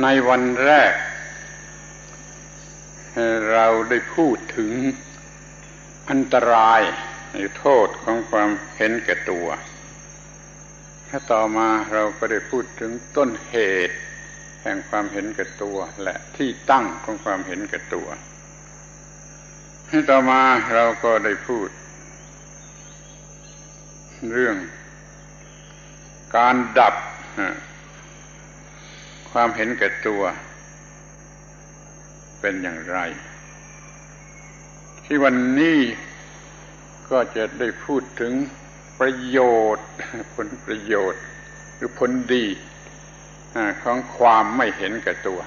ในวันแรกเราได้พูดถึงอันตรายหรือโทษของความเห็นแก่ตัวถ้าต่อมาเราก็ได้พูดถึงต้นเหตุแห่งความเห็นแก่ตัวและที่ตั้งของความเห็นแก่ตัวให้ต่อมาเราก็ได้พูดเรื่องการดับความเห็นแก่ตัวเป็นอย่างไรที่วันนี้ก็จะได้พูดถึงประโยชน์ผลประโยชน์หรือผลดีของความไม่เห็นแก่ตัว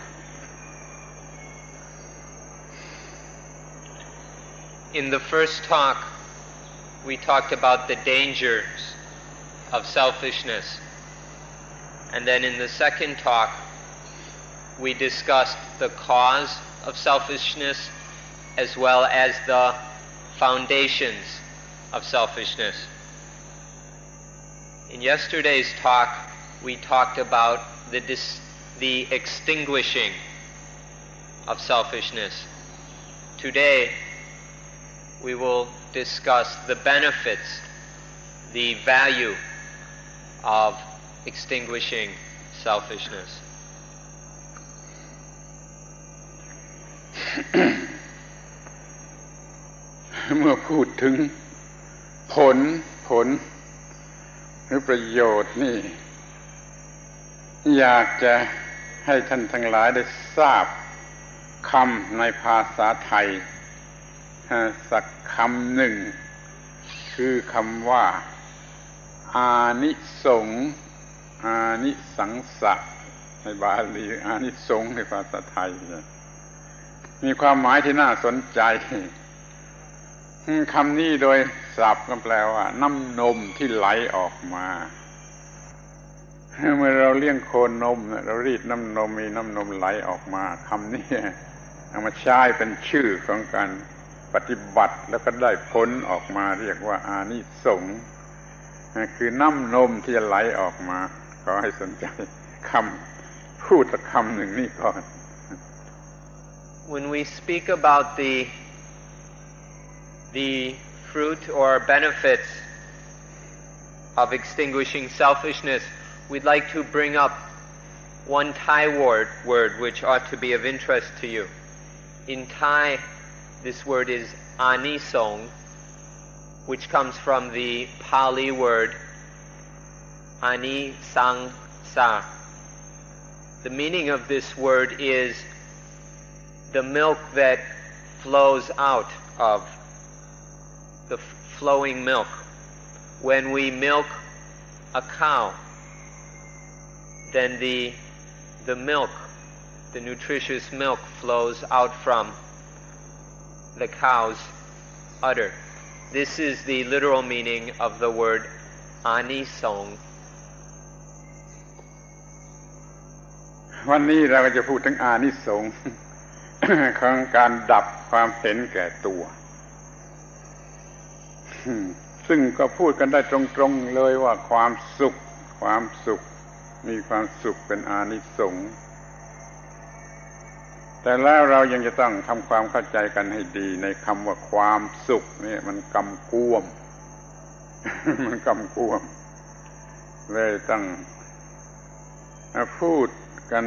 In the first talk, we talked about the dangers of selfishness. And then in the second talk, we discussed the cause of selfishness as well as the foundations of selfishness. In yesterday's talk, we talked about the extinguishing of selfishness. Today, we will discuss the benefits, the value of extinguishing selfishness. เมื่อพูดถึงผลหรือประโยชน์นี่อยากจะให้ท่านทั้งหลายได้ทราบคำในภาษาไทยสักคำหนึ่งคือคำว่าอานิสงส์อานิสังสะในบาลีอานิสงส์ในภาษาไทยมีความหมายที่น่าสนใจคำนี้โดยศัพท์ก็แปลว่าน้ำนมที่ไหลออกมาเมื่อเราเลี้ยงโคนมเรารีดน้ำนมมีน้ำนมไหลออกมาคำนี้เอามาใช้เป็นชื่อของการปฏิบัติแล้วก็ได้ผลออกมาเรียกว่าอานิสงส์คือน้ำนมที่จะไหลออกมาขอให้สนใจคำพูดสักคำหนึ่งนี่ก่อน When we speak about the fruit or benefits of extinguishing selfishness, we'd like to bring up one Thai word which ought to be of interest to you. In Thai, this word is anisong, which comes from the Pali word anisangsa. The meaning of this word is the milk that flows out of the flowing milk. When we milk a cow, then the milk, the nutritious milk, flows out from the cow's udder. This is the literal meaning of the word anisong. วันนี้เราจะพูดถึงอานิสงส์ ของการดับความเห็นแก่ตัว ซึ่งก็พูดกันได้ตรงๆเลยว่าความสุขมีความสุขเป็นอานิสงส์แต่แล้วเรายังจะต้องทำความเข้าใจกันให้ดีในคำว่าความสุขนี่มันกำกวม เลยต้องพูดกัน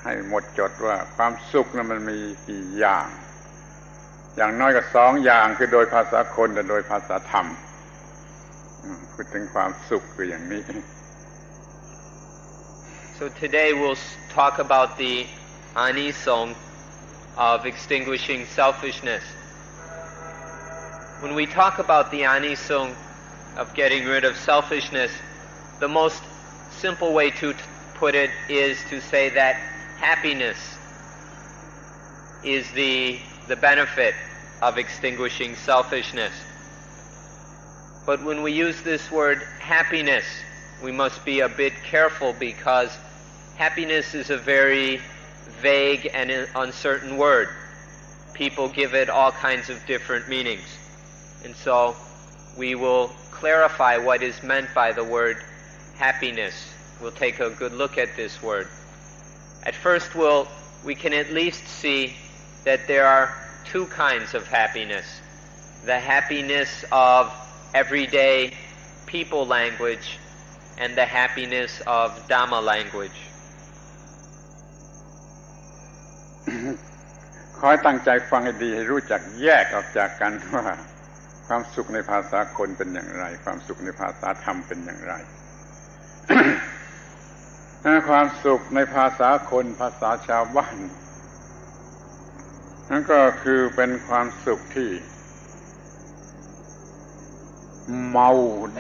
ให้หมดจดว่าความสุขนั้นมันมีกี่อย่างอย่างน้อยก็2อย่างคือโดยภาษาคนและโดยภาษาธรรมพูดถึงความสุขคืออย่างนี้ So today we'll talk about the anisong of extinguishing selfishness. When we talk about the anisong of getting rid of selfishness, the most simple way to put it is to say that happiness is the benefit of extinguishing selfishness. But when we use this word happiness, we must be a bit careful because happiness is a very vague and uncertain word. People give it all kinds of different meanings. And so we will clarify what is meant by the word happiness. We'll take a good look at this word. At first we can at least see that there are two kinds of happiness. The happiness of everyday people language and the happiness of Dhamma language. ขอให้ตั้งใจฟังให้ดีให้รู้จักแยกออกจากกันว่าความสุขในภาษาคนเป็นอย่างไรความสุขในภาษาธรรมเป็นอย่างไร ความสุขในภาษาคนภาษาชาวบ้านนั่นก็คือเป็นความสุขที่เมา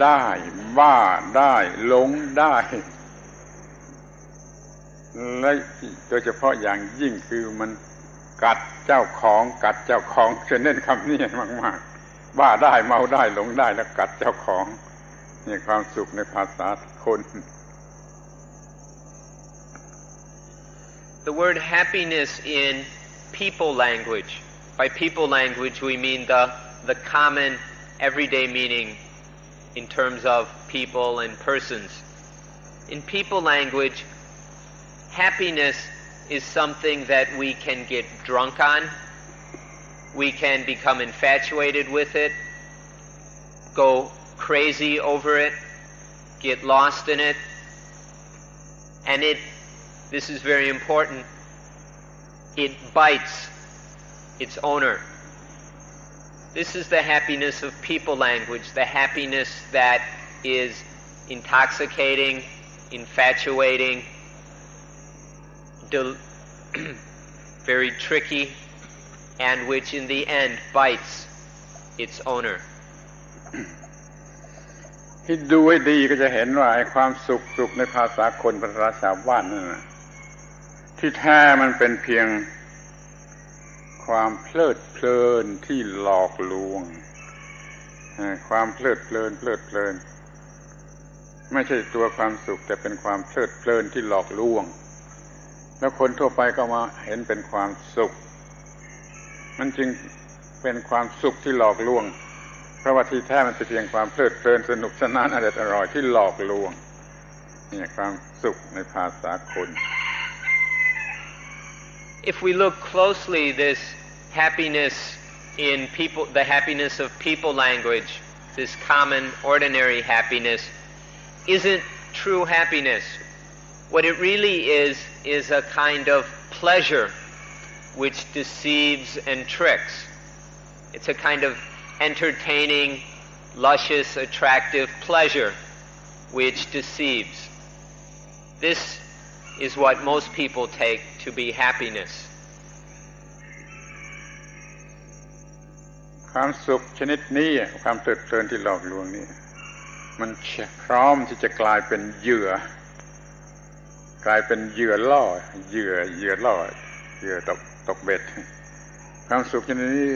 ได้บ้าได้หลงได้และโดยเฉพาะอย่างยิ่งคือมันกัดเจ้าของจะเน้นคำนี้มากๆบ้าได้เมาได้หลงได้แล้วกัดเจ้าของนี่ความสุขในภาษาคน The word happiness in people language. By people language we mean the common everyday meaning in terms of people and persons. In people language, happiness is something that we can get drunk on. We can become infatuated with it, go crazy over it, get lost in it, and this is very important, it bites its owner. This is the happiness of people language, the happiness that is intoxicating, infatuating, very tricky, and which in the end bites its owner. ที่ดูให้ดีก็จะเห็นว่าไอ้ความสุขในภาษาคนภาษาชาวบ้านนั่นนะที่แท้มันเป็นเพียงความเพลิดเพลินที่หลอกลวงความเพลิดเพลินไม่ใช่ตัวความสุขแต่เป็นความเพลิดเพลินที่หลอกลวงแล้วคนทั่วไปก็มาเห็นเป็นความสุขมันจึงเป็นความสุขที่หลอกลวงเพราะว่าที่แท้มันเป็นเพียงความเพลิดเพลินสนุกสนานอร่อยที่หลอกลวงนี่ความสุขในภาษาคน If we look closely, this happiness in people, the happiness of people language, this common ordinary happiness, isn't true happiness. What it really is a kind of pleasure which deceives and tricks. It's a kind of entertaining, luscious, attractive pleasure which deceives. This is what most people take to be happiness. ความสุขชนิดนี้ความเพลิดเพลินที่หลอกลวงนี่มันพร้อมที่จะกลายเป็นเหยื่อล่อเหยื่อตกเบ็ดความสุขชนิดนี้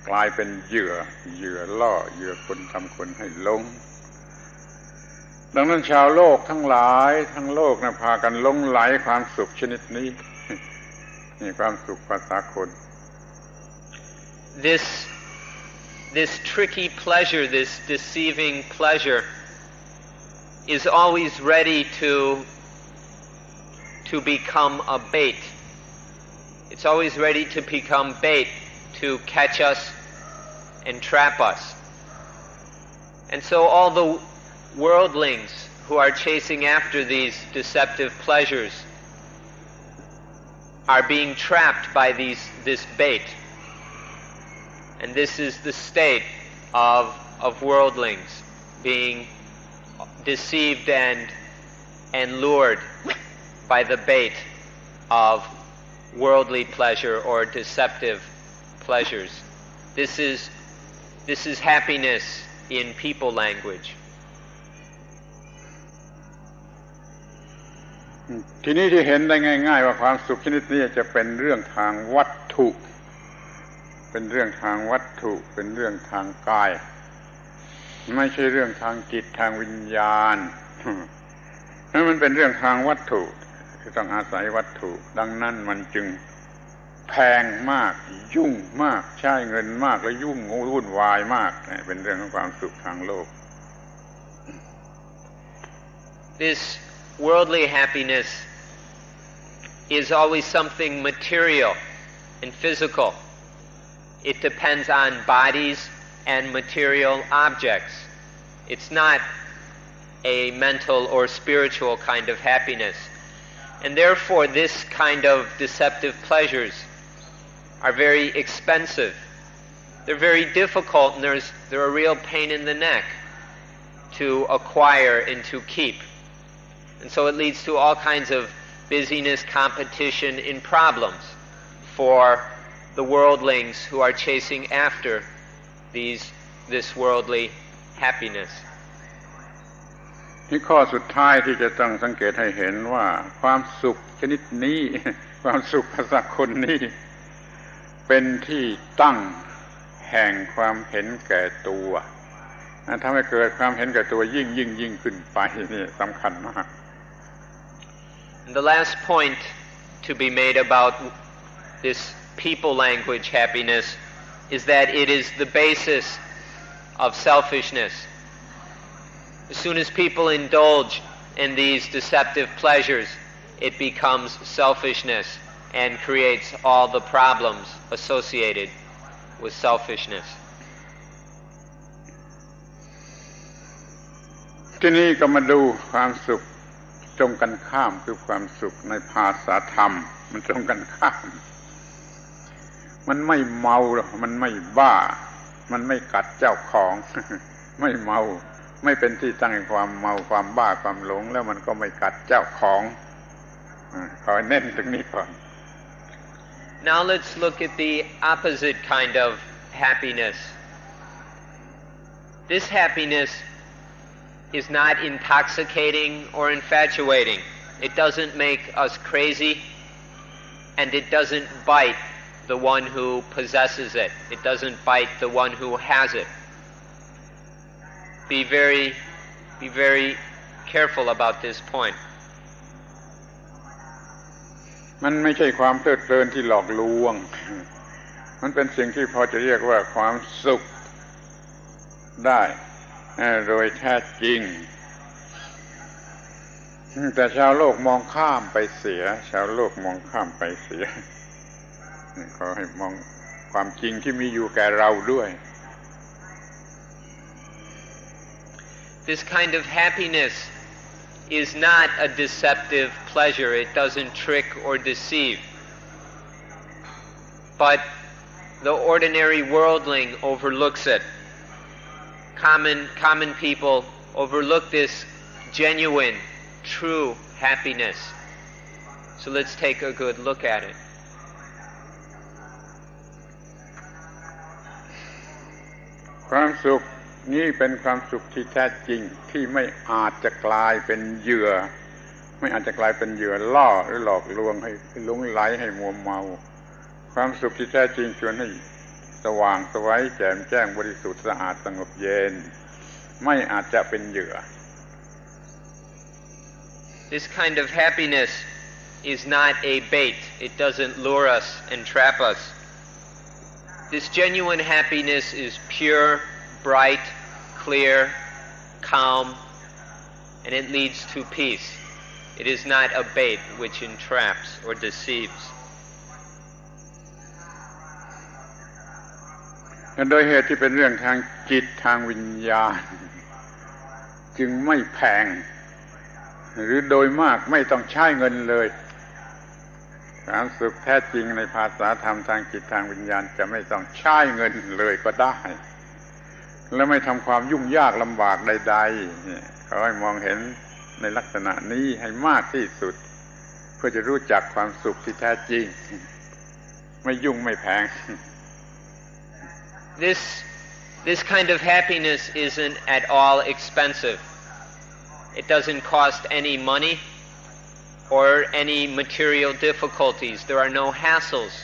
กลายเป็นเหยื่อล่อเหยื่อคนทำคนให้หลงดังนั้นชาวโลกทั้งหลายทั้งโลกพากันหลงไหลความสุขชนิดนี้นี่ความสุขภาษาคน This tricky pleasure, this deceiving pleasure, is always ready to become a bait. It's always ready to become bait to catch us and trap us. And so all the worldlings who are chasing after these deceptive pleasures are being trapped by this bait. And this is the state of worldlings, being deceived and lured by the bait of worldly pleasure or deceptive pleasures. This is happiness in people language. ทีนี้ที่เห็นได้ง่ายๆว่าความสุขชนิดนี้จะเป็นเรื่องทางวัตถุเป็นเรื่องทางวัตถุเป็นเรื่องทางกายไม่ใช่เรื่องทางจิตทางวิญญาณนั่นมันเป็นเรื่องทางวัตถุที่ต้องอาศัยวัตถุดังนั้นมันจึงแพงมากยุ่งมากใช้เงินมากและยุ่งวุ่นวายมากเป็นเรื่องของความสุขทางโลก This worldly happiness is always something material and physical. It depends on bodies and material objects. It's not a mental or spiritual kind of happiness. And therefore, this kind of deceptive pleasures are very expensive. They're very difficult, and they're a real pain in the neck to acquire and to keep. And so it leads to all kinds of busyness, competition, and problems for the worldlings who are chasing after this worldly happiness. ที่ข้อสุดท้ายที่จะต้องสังเกตให้เห็นว่าความสุขชนิดนี้ ความสุขภาษาคนนี้เป็นที่ตั้งแห่งความเห็นแก่ตัวทำให้เกิดความเห็นแก่ตัวยิ่งขึ้นไปนี่สำคัญมาก The last point to be made about this people language happiness is that it is the basis of selfishness. As soon as people indulge in these deceptive pleasures, it becomes selfishness and creates all the problems associated with selfishness. ทีนี้ก็มาดูความสุขตรงกันข้ามคือความสุขในภาษาธรรมมันตรงกันข้ามมันไม่เมาหรอกมันไม่บ้ามันไม่กัดเจ้าของ ไม่เมาไม่เป็นที่ตั้งแห่งความเมาความบ้าความหลงแล้วมันก็ไม่กัดเจ้าของขอเน้นตรงนี้ก่อน Now let's look at the opposite kind of happiness. This happiness is not intoxicating or infatuating. It doesn't make us crazy, and it doesn't bite the one who possesses it. It doesn't bite the one who has it. Be very careful about this point. มันไม่ใช่ความเพลิดเพลินที่หลอกลวง มันเป็นสิ่งที่พอจะเรียกว่าความสุขได้โดยแท้จริงแต่ชาวโลกมองข้ามไปเสียชาวโลกมองข้ามไปเสียขอให้มองความจริงที่มีอยู่แก่เราด้วย This kind of happiness is not a deceptive pleasure. It doesn't trick or deceive. But the ordinary worldling overlooks it. Common people overlook this genuine, true happiness. So let's take a good look at it. ความสุขนี่เป็นความสุขที่แท้จริงที่ไม่อาจจะกลายเป็นเหยื่อไม่อาจจะกลายเป็นเหยื่อล่อหรือหลอกลวงให้หลงไหลให้มัวเมาความสุขที่แท้จริงชวนให้สว่างไสวแจ่มแจ้งบริสุทธิ์สะอาดสงบเย็นไม่อาจจะเป็นเหยื่อ This kind of happiness is not a bait. It doesn't lure us and trap us. This genuine happiness is pure, bright, clear, calm, and it leads to peace. It is not a bait which entraps or deceives. โดยเหตุที่เป็นเรื่องทางจิตทางวิญญาณจึงไม่แพงหรือโดยมากไม่ต้องใช้เงินเลยความสุขแท้จริงในภาษาธรรมทางจิตทางวิญญาณจะไม่ต้องใช้เงินเลยก็ได้และไม่ทำความยุ่งยากลำบากใดๆขอให้มองเห็นในลักษณะนี้ให้มากที่สุดเพื่อจะรู้จักความสุขที่แท้จริงไม่ยุ่งไม่แพง This kind of happiness isn't at all expensive. It doesn't cost any money or any material difficulties. There are no hassles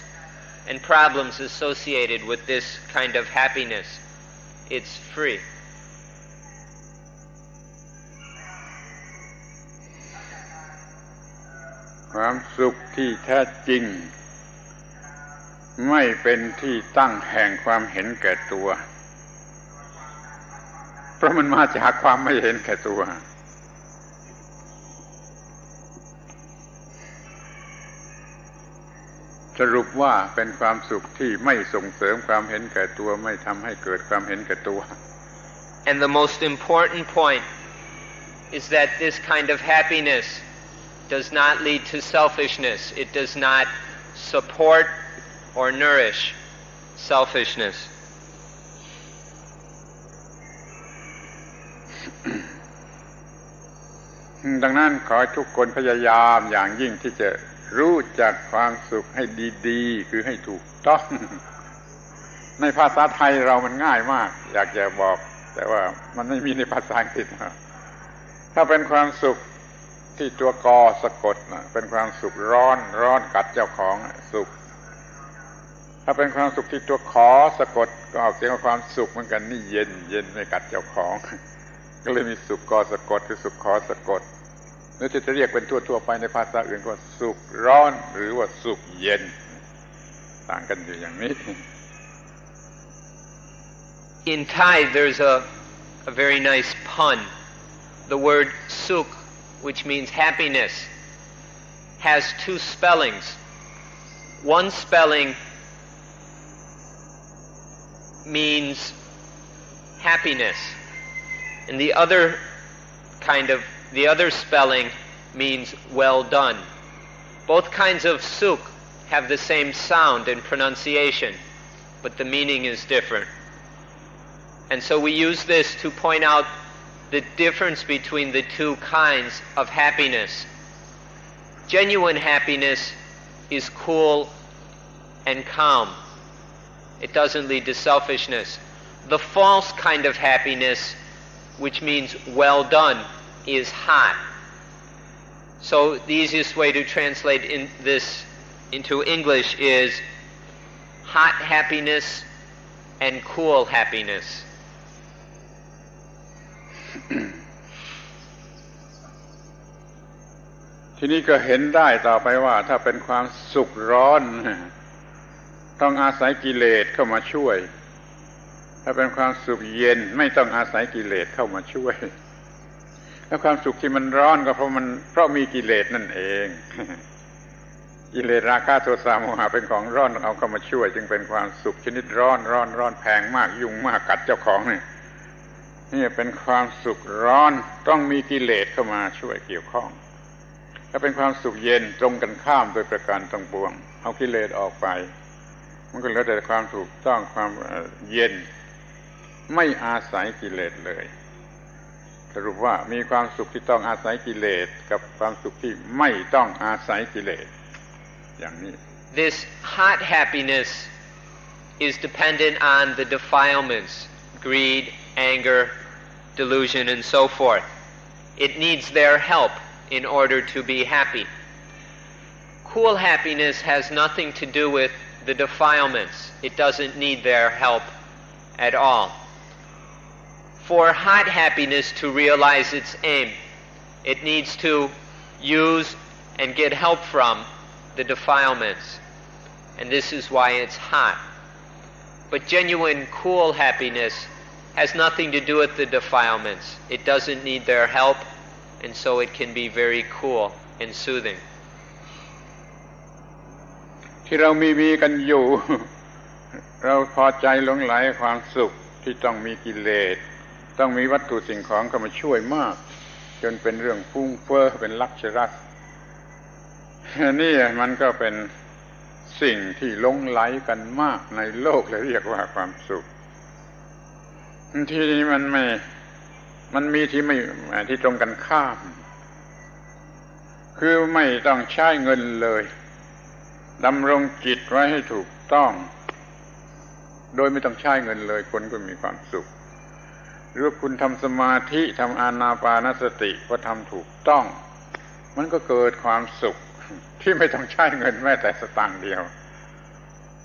and problems associated with this kind of happiness. It's free. ความสุขที่แท้จริงไม่เป็นที่ตั้งแห่งความเห็นแก่ตัวเพราะมันมาจากความไม่เห็นแก่ตัว สรุปว่าเป็นความสุขที่ไม่ส่งเสริมความเห็นแก่ตัวไม่ทำให้เกิดความเห็นแก่ตัว And the most important point is that this kind of happiness does not lead to selfishness. It does not support or nourish selfishness. ดังนั้นขอให้ทุกคนพยายามอย่างยิ่งที่จะรู้จักความสุขให้ดีๆคือให้ถูกต้อง ในภาษาไทยเรามันง่ายมากอยากจะบอกแต่ว่ามันไม่มีในภาษาอังกฤษถ้าเป็นความสุขที่ตัวกอสะกดเป็นความสุขร้อนกัดเจ้าของสุขถ้าเป็นความสุขที่ตัวขอสะกดก็ออกเสียงว่าความสุขเหมือนกันนี่เย็นไม่กัดเจ้าของก็เลยมีสุขกอสะกดคือสุขขอสะกดหรือจะเรียกเป็นทั่วไปในภาษาอื่นก็สุขร้อนหรือว่าสุขเย็นต่างกันอยู่อย่างนี้ In Thai there's a very nice pun. The word sukh, which means happiness, has two spellings. One spelling means happiness, and the other spelling means well done. Both kinds of sukh have the same sound and pronunciation, but the meaning is different. And so we use this to point out the difference between the two kinds of happiness. Genuine happiness is cool and calm. It doesn't lead to selfishness. The false kind of happiness, which means well done, is hot. So the easiest way to translate this into English is hot happiness and cool happiness. ทีนี้ก็เห็นได้ต่อไปว่าถ้าเป็นความสุขร้อนต้องอาศัยกิเลสเข้ามาช่วยถ้าเป็นความสุขเย็นไม่ต้องอาศัยกิเลสเข้ามาช่วยแล้วความสุขที่มันร้อนก็เพราะมีกิเลสนั่นเอง กิเลสราคะโทสะโมหะเป็นของร้อนเอาเข้ามาช่วยจึงเป็นความสุขชนิดร้อนแพงมากยุ่งมากกัดเจ้าของนี่เป็นความสุขร้อนต้องมีกิเลสเข้ามาช่วยเกี่ยวข้องถ้าเป็นความสุขเย็นตรงกันข้ามโดยประการทั้งปวงเอากิเลสออกไปมันก็เหลือแต่ความถูกต้องความเย็นไม่อาศัยกิเลสเลยสรุปว่ามีความสุขที่ต้องอาศัยกิเลสกับความสุขที่ไม่ต้องอาศัยกิเลสอย่างนี้ This hot happiness is dependent on the defilements, greed, anger, delusion, and so forth. It needs their help in order to be happy. Cool happiness has nothing to do with the defilements. It doesn't need their help at all. For hot happiness to realize its aim, it needs to use and get help from the defilements. And this is why it's hot. But genuine cool happiness has nothing to do with the defilements. It doesn't need their help, and so it can be very cool and soothing. ที่เรามีกันอยู่ เราพอใจหลงไหลความสุขที่ต้องมีกิเลสต้องมีวัตถุสิ่งของเข้ามาช่วยมากจนเป็นเรื่องฟุ้งเฟ้อเป็นลักชัรัสนี่มันก็เป็นสิ่งที่หลงไหลกันมากในโลกและเรียกว่าความสุขที่นี้มันมีที่ตรงกันข้ามคือไม่ต้องใช้เงินเลยดำรงจิตไว้ให้ถูกต้องโดยไม่ต้องใช้เงินเลยคนก็มีความสุขหรือคุณทำสมาธิทำอานาปานสติพอทำถูกต้องมันก็เกิดความสุขที่ไม่ต้องใช้เงินแม้แต่สตางค์เดียว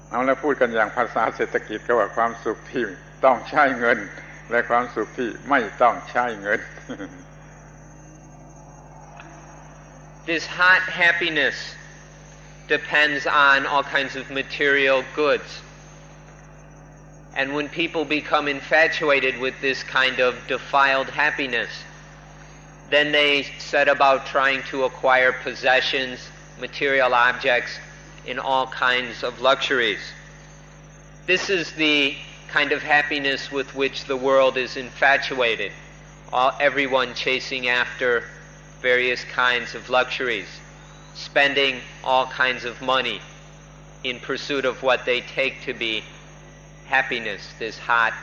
เอาแล้วพูดกันอย่างภาษาเศรษฐกิจก็ว่าความสุขที่ต้องใช้เงินและความสุขที่ไม่ต้องใช้เงิน This hot happiness depends on all kinds of material goods. And when people become infatuated with this kind of defiled happiness, then they set about trying to acquire possessions, material objects, in all kinds of luxuries. This is the kind of happiness with which the world is infatuated. Everyone chasing after various kinds of luxuries, spending all kinds of money in pursuit of what they take to be happiness, this hot,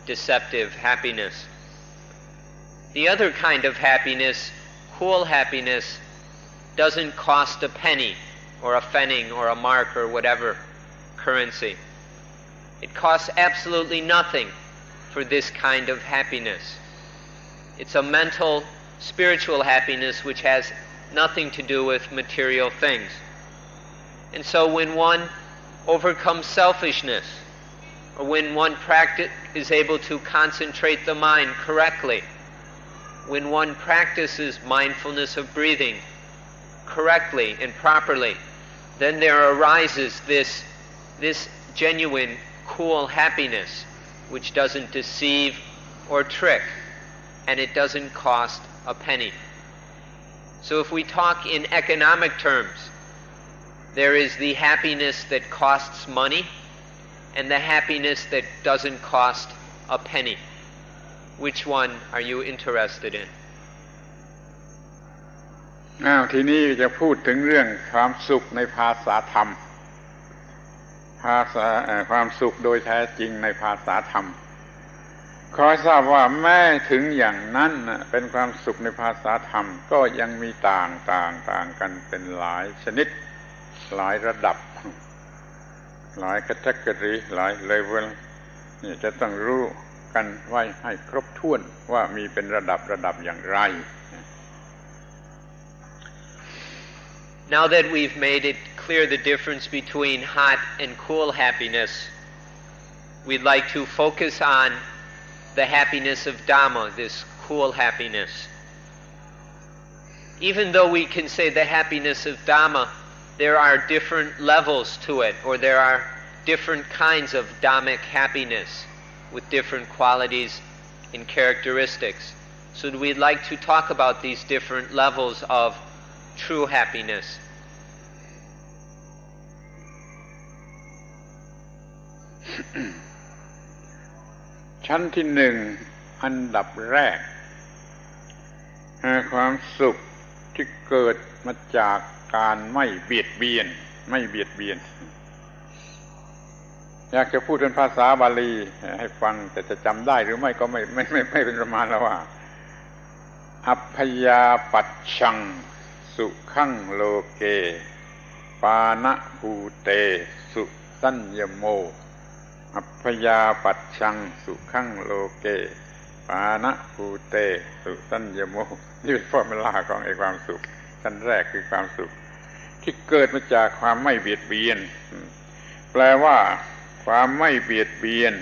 deceptive happiness. The other kind of happiness, cool happiness, doesn't cost a penny or a pfennig or a mark or whatever currency. It costs absolutely nothing for this kind of happiness. It's a mental, spiritual happiness which has nothing to do with material things. And so when one overcomes selfishness, or when one is able to concentrate the mind correctly, when one practices mindfulness of breathing correctly and properly, then there arises this genuine, cool happiness which doesn't deceive or trick, and it doesn't cost a penny. So if we talk in economic terms, there is the happiness that costs money and the happiness that doesn't cost a penny. Which one are you interested in? ทีนี้จะพูดถึงเรื่องความสุขในภาษาธรรมความสุขโดยแท้จริงในภาษาธรรมขอทราบว่าแม้ถึงอย่างนั้นเป็นความสุขในภาษาธรรมก็ยังมีต่างกันเป็นหลายชนิดหลายระดับหลายแคตตากรีหลายเลเวลนี่จะต้องรู้กันไว้ให้ครบถ้วนว่ามีเป็นระดับอย่างไร Now that we've made it clear the difference between hot and cool happiness, we'd like to focus on the happiness of Dhamma, this cool happiness. Even though we can say the happiness of Dhamma, there are different levels to it, or there are different kinds of Dhammic happiness with different qualities and characteristics. So we'd like to talk about these different levels of true happiness. ชั้นที่หนึ่งอันดับแรกความสุขที่เกิดมาจากการไม่เบียดเบียนอยากจะพูดเป็นภาษาบาลีให้ฟังแต่จะจำได้หรือไม่ก็ไม่เป็นประมาณแล้วว่าอัพพยาปัชชังสุขังโลเกปานะภูเตสุสัญญโมอัพพยาปัชชังสุขังโลเกปานะภูเตสุสัญญโมนี่เป็นฟอร์มูลาของความสุขชั้นแรกคือความสุขที่เกิดมาจากความไม่เบียดเบียนแปลว่าความไม่เบียดเบียน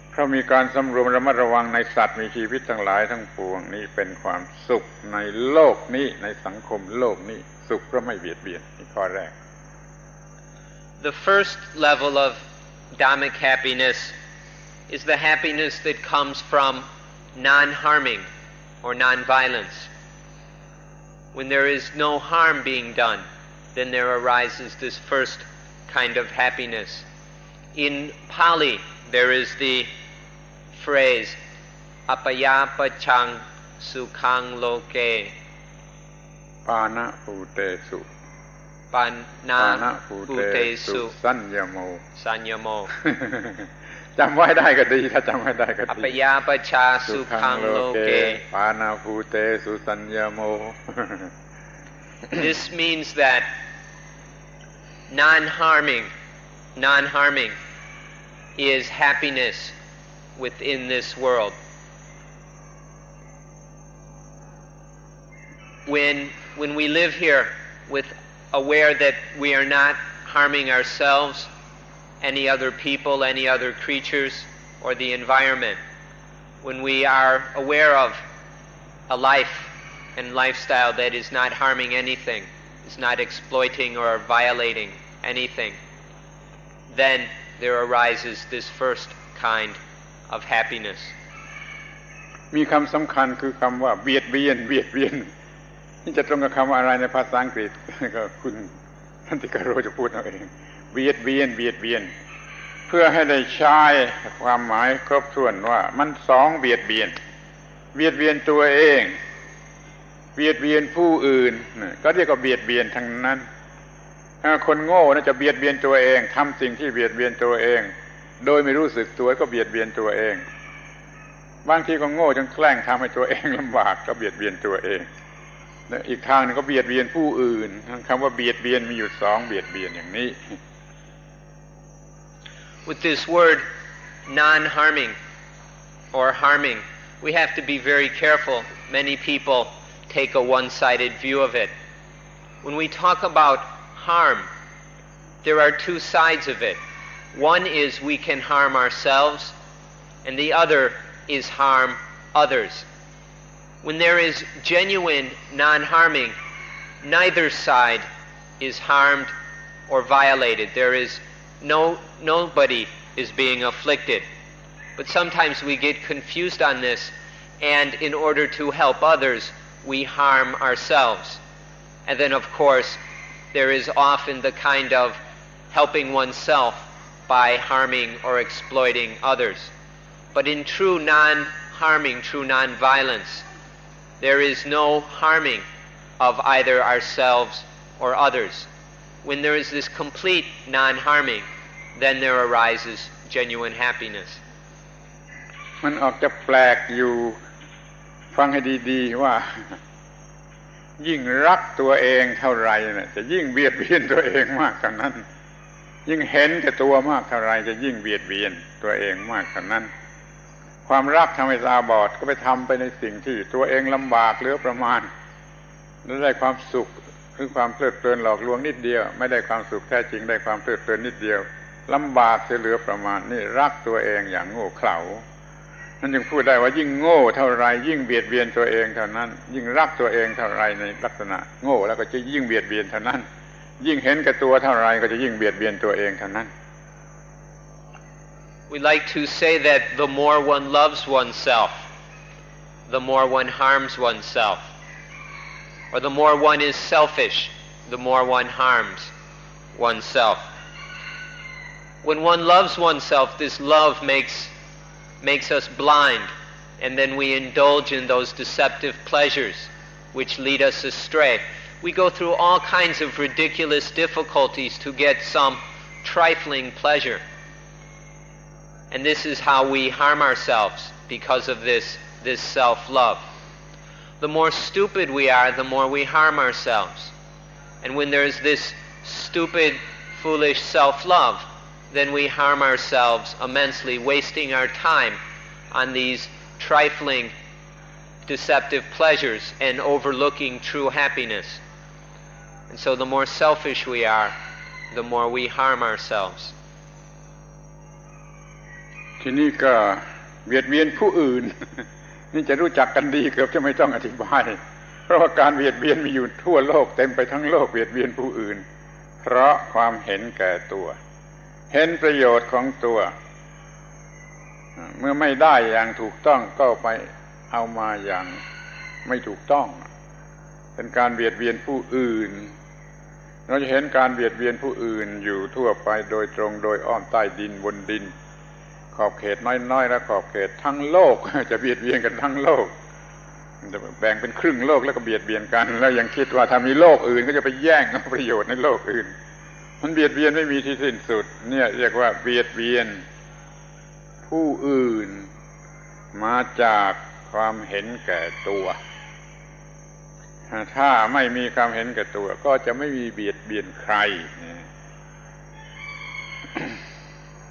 เพราะมีการสำรวมระมัดระวังในสัตว์มีชีวิตทั้งหลายทั้งปวงนี้เป็นความสุขในโลกนี้ในสังคมโลกนี้สุขเพราะไม่เบียดเบียนนี่ข้อแรก The first level of Dhammic happiness is the happiness that comes from non-harming or non-violence. When there is no harm being done, then there arises this first kind of happiness. In Pali, there is the phrase apayapachang sukhang loke pana putesu pana putesu sanyamo จำไว้ได้ก็ดีถ้าจำไม่ได้ก็ดี apayapachang sukhang loke pana putesu sanyamo This means that non-harming is happiness within this world. When we live here with aware that we are not harming ourselves, any other people, any other creatures, or the environment, when we are aware of a life and lifestyle that is not harming anything, is not exploiting or violating anything, then there arises this first kind of happiness. มีคำสำคัญคือคำว่าเบียดเบียนนี่จะตรงกับคำว่าอะไรในภาษาอังกฤษก็คุณ ท่านติกาโรจะพูดเอาเองเบียดเบียนเบียดเบียนเพื่อให้ได้ใช้ความหมายครบถ้วนว่ามันสองเบียดเบียนเบียดเบียนตัวเองเบียดเบียนผู้อื่นก็เรียกว่าเบียดเบียนทั้งนั้นถ้าคนโง่น่าจะเบียดเบียนตัวเองทำสิ่งที่เบียดเบียนตัวเองโดยไม่รู้สึกตัวก็เบียดเบียนตัวเองบางทีก็โง่จนแกล้งทำให้ตัวเองลำบากก็เบียดเบียนตัวเองอีกทางนึงก็เบียดเบียนผู้อื่นคำว่าเบียดเบียนมีอยู่สองเบียดเบียนอย่างนี้ With this word non-harming or harming, we have to be very careful. Many people take a one-sided view of it. When we talk about harm, there are two sides of it. One is we can harm ourselves, and the other is harm others. When there is genuine non-harming, neither side is harmed or violated. There is nobody is being afflicted. But sometimes we get confused on this, and in order to help others, we harm ourselves. And then, of course, there is often the kind of helping oneself by harming or exploiting others. But in true non-harming, true non-violence, there is no harming of either ourselves or others. When there is this complete non-harming, then there arises genuine happiness. มันออกจะแปลกอยู่ฟังให้ดีๆว่ายิ่งรักตัวเองเท่าไรเนี่ยจะยิ่งเบียดเบียนตัวเองมากเท่านั้นยิ่งเห็นแก่ตัวมากเท่าไรจะยิ่งเบียดเบียนตัวเองมากเท่านั้นความรักทำให้ตาบอดก็ไปทำไปในสิ่งที่ตัวเองลำบากเหลือประมาณแล้วได้ความสุขหรือความเพลิดเพลินหลอกลวงนิดเดียวไม่ได้ความสุขแท้จริงได้ความเพลิดเพลินนิดเดียวลำบากเสียเหลือประมาณนี่รักตัวเองอย่างโง่เขลานั่นจึงพูดได้ว่ายิ่งโง่เท่าไรยิ่งเบียดเบียนตัวเองเท่านั้นยิ่งรักตัวเองเท่าไรในลักษณะโง่แล้วก็จะยิ่งเบียดเบียนเท่านั้นยิ่งเห็นแก่ตัวเท่าไรก็จะยิ่งเบียดเบียนตัวเองเท่านั้น We like to say that the more one loves oneself, the more one harms oneself. Or the more one is selfish, the more one harms oneself. When one loves oneself, this love makes us blind, and then we indulge in those deceptive pleasures which lead us astray. We go through all kinds of ridiculous difficulties to get some trifling pleasure. And this is how we harm ourselves because of this self-love. The more stupid we are, the more we harm ourselves. And when there is this stupid, foolish self-love, then we harm ourselves immensely, wasting our time on these trifling, deceptive pleasures and overlooking true happiness. And so the more selfish we are, the more we harm ourselves. ทีนี้ก็เบียดเบียนผู้อื่น นี่จะรู้จักกันดีเกือบจะไม่ต้องอธิบายเพราะว่าการเบียดเบียนมีอยู่ทั่วโลกเต็มไปทั้งโลกเบียดเบียนผู้อื่นเพราะความเห็นแก่ตัวเห็นประโยชน์ของตัวเมื่อไม่ได้อย่างถูกต้องก็ไปเอามาอย่างไม่ถูกต้องเป็นการเบียดเบียนผู้อื่นเราจะเห็นการเบียดเบียนผู้อื่นอยู่ทั่วไปโดยตรงโดยอ้อมใต้ดินบนดินขอบเขตน้อยๆและขอบเขตทั้งโลกจะเบียดเบียนกันทั้งโลกจะแบ่งเป็นครึ่งโลกแล้วก็เบียดเบียนกันแล้วยังคิดว่าถ้ามีโลกอื่นก็จะไปแย่งเอาประโยชน์ในโลกอื่นมันเบียดเบียนไม่มีที่สิ้นสุดเนี่ยเรียกว่าเบียดเบียนผู้อื่นมาจากความเห็นแก่ตัวถ้าไม่มีความเห็นแก่ตัวก็จะไม่มีเบียดเบียนใคร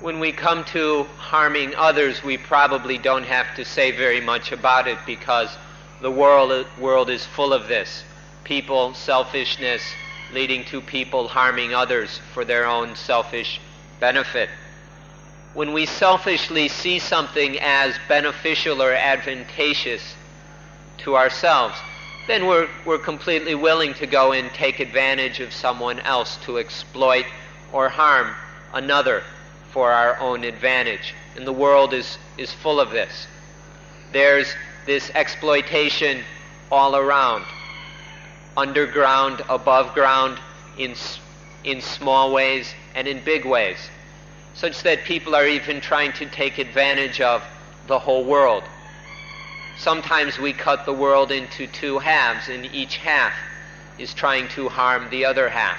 When we come to harming others, we probably don't have to say very much about it because the world is full of this. People, selfishness, leading to people harming others for their own selfish benefit. When we selfishly see something as beneficial or advantageous to ourselves, then we're completely willing to go and take advantage of someone else to exploit or harm another for our own advantage. And the world is full of this. There's this exploitation all around, underground, above ground, in in small ways and in big ways, such that people are even trying to take advantage of the whole world. Sometimes we cut the world into two halves, and each half is trying to harm the other half.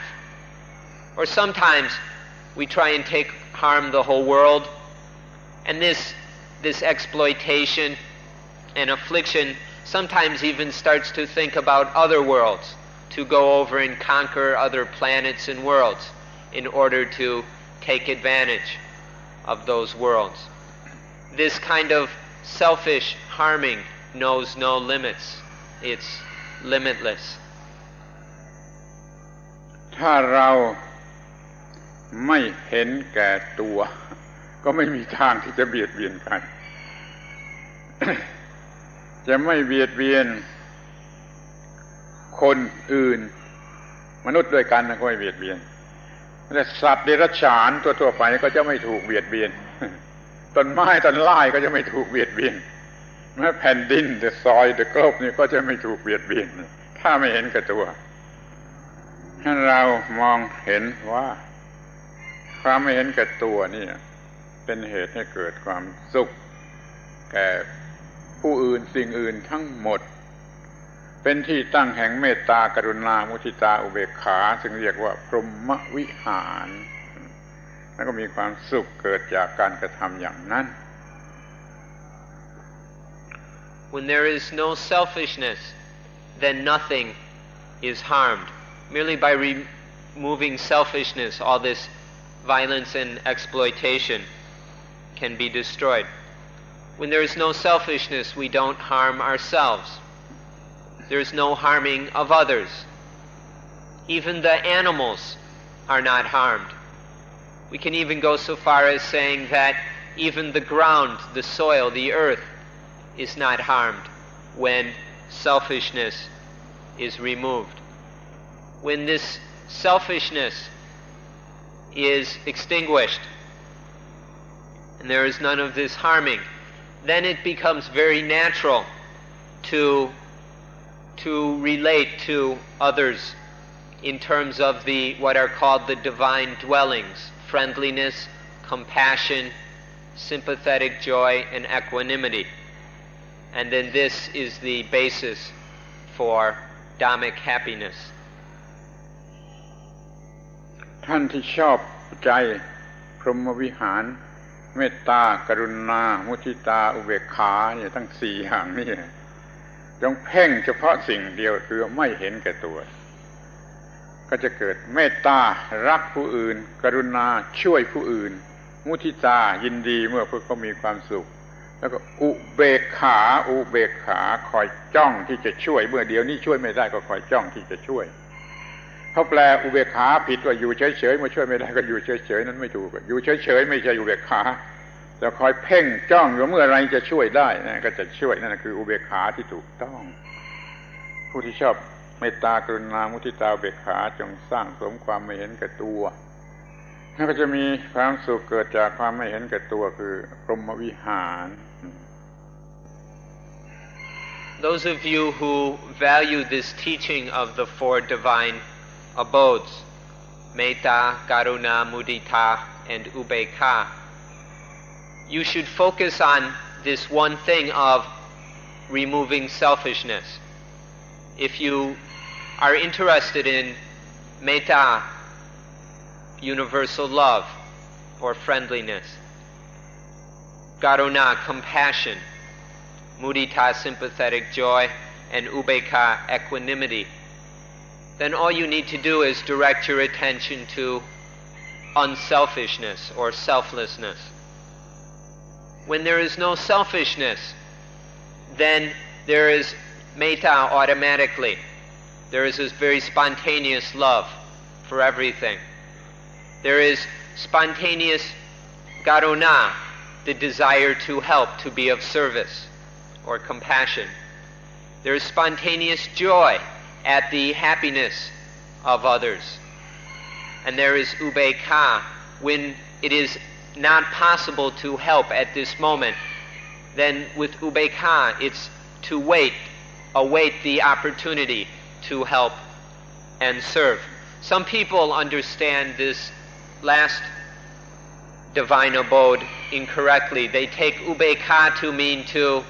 Or sometimes we try and harm the whole world, and this exploitation and affliction sometimes even starts to think about other worlds, to go over and conquer other planets and worlds in order to take advantage of those worlds. This kind of selfish harming knows no limits. It's limitless. ถ้าเราไม่เห็นแก่ตัวก็ไม่มีทางที่จะเบียดเบียนกัน จะไม่เบียดเบียนคนอื่นมนุษย์ด้วยกันก็ไม่เบียดเบียนแต่สัตว์เดรัจฉานทั่วๆไปก็จะไม่ถูกเบียดเบียน ต้นไม้ต้นไม้ก็จะไม่ถูกเบียดเบียนแม้แผ่นดินซอยโลกนี่ก็จะไม่ถูกเบียดเบียนถ้าไม่เห็นแก่ตัวถ้าเรามองเห็นว่าความไม่เห็นแก่ตัวนี่เป็นเหตุให้เกิดความสุขแก่ผู้อื่นสิ่งอื่นทั้งหมดเป็นที่ตั้งแห่งเมตตากรุณามุทิตาอุเบกขาซึ่งเรียกว่าพรหมวิหารแล้วก็มีความสุขเกิดจากการกระทำอย่างนั้น When there is no selfishness, then nothing is harmed. Merely by removing selfishness, all this violence and exploitation can be destroyed. When there is no selfishness, we don't harm ourselves. There is no harming of others. Even the animals are not harmed. We can even go so far as saying that even the ground, the soil, the earth is not harmed when selfishness is removed. When this selfishness is extinguished and there is none of this harming, then it becomes very natural to relate to others in terms of what are called the divine dwellings: friendliness, compassion, sympathetic joy, and equanimity. And then this is the basis for Dhammic happiness. ท่านที่ชอบใจพรหมวิหารเมตตากรุณามุทิตาอุเบกขาเนี่ยทั้ง4อย่างนี่จงเพ่งเฉพาะสิ่งเดียวคือไม่เห็นแก่ตัวก็จะเกิดเมตตารักผู้อื่นกรุณาช่วยผู้อื่นมุทิตายินดีเมื่อพวกเขามีความสุขแล้วก็อุเบกขาคอยจ้องที่จะช่วยเมื่อเดี๋ยวนี้ช่วยไม่ได้ก็คอยจ้องที่จะช่วยเขาแปลอุเบกขาผิดว่าอยู่เฉยๆมาช่วยไม่ได้ก็อยู่เฉยๆนั้นไม่ถูกอยู่เฉยๆไม่ใช่อุเบกขาแต่คอยเพ่งจ้องอยู่เมื่อไรจะช่วยได้นะก็จะช่วยนั่นคืออุเบกขาที่ถูกต้องผู้ที่ชอบเมตตากรุณามุทิตาอุเบกขาจงสร้างสมความไม่เห็นแก่ตัวแล้วก็จะมีความสุขเกิดจากความไม่เห็นแก่ตัวคือพรหมวิหาร Those of you who value this teaching of the four divine abodes, Metta, Karuna, Mudita, and Ubekkha, you should focus on this one thing of removing selfishness. If you are interested in Metta, universal love or friendliness, Karuna, compassion, Mudita, sympathetic joy, and Ubekkha, equanimity, then all you need to do is direct your attention to unselfishness or selflessness. When there is no selfishness, then there is metta automatically. There is this very spontaneous love for everything. There is spontaneous karuna, the desire to help, to be of service, or compassion. There is spontaneous joy at the happiness of others. And there is ubekkha, when it is not possible to help at this moment, then with ubekkha it's to await the opportunity to help and serve. Some people understand this last divine abode incorrectly. They take ubekha to mean to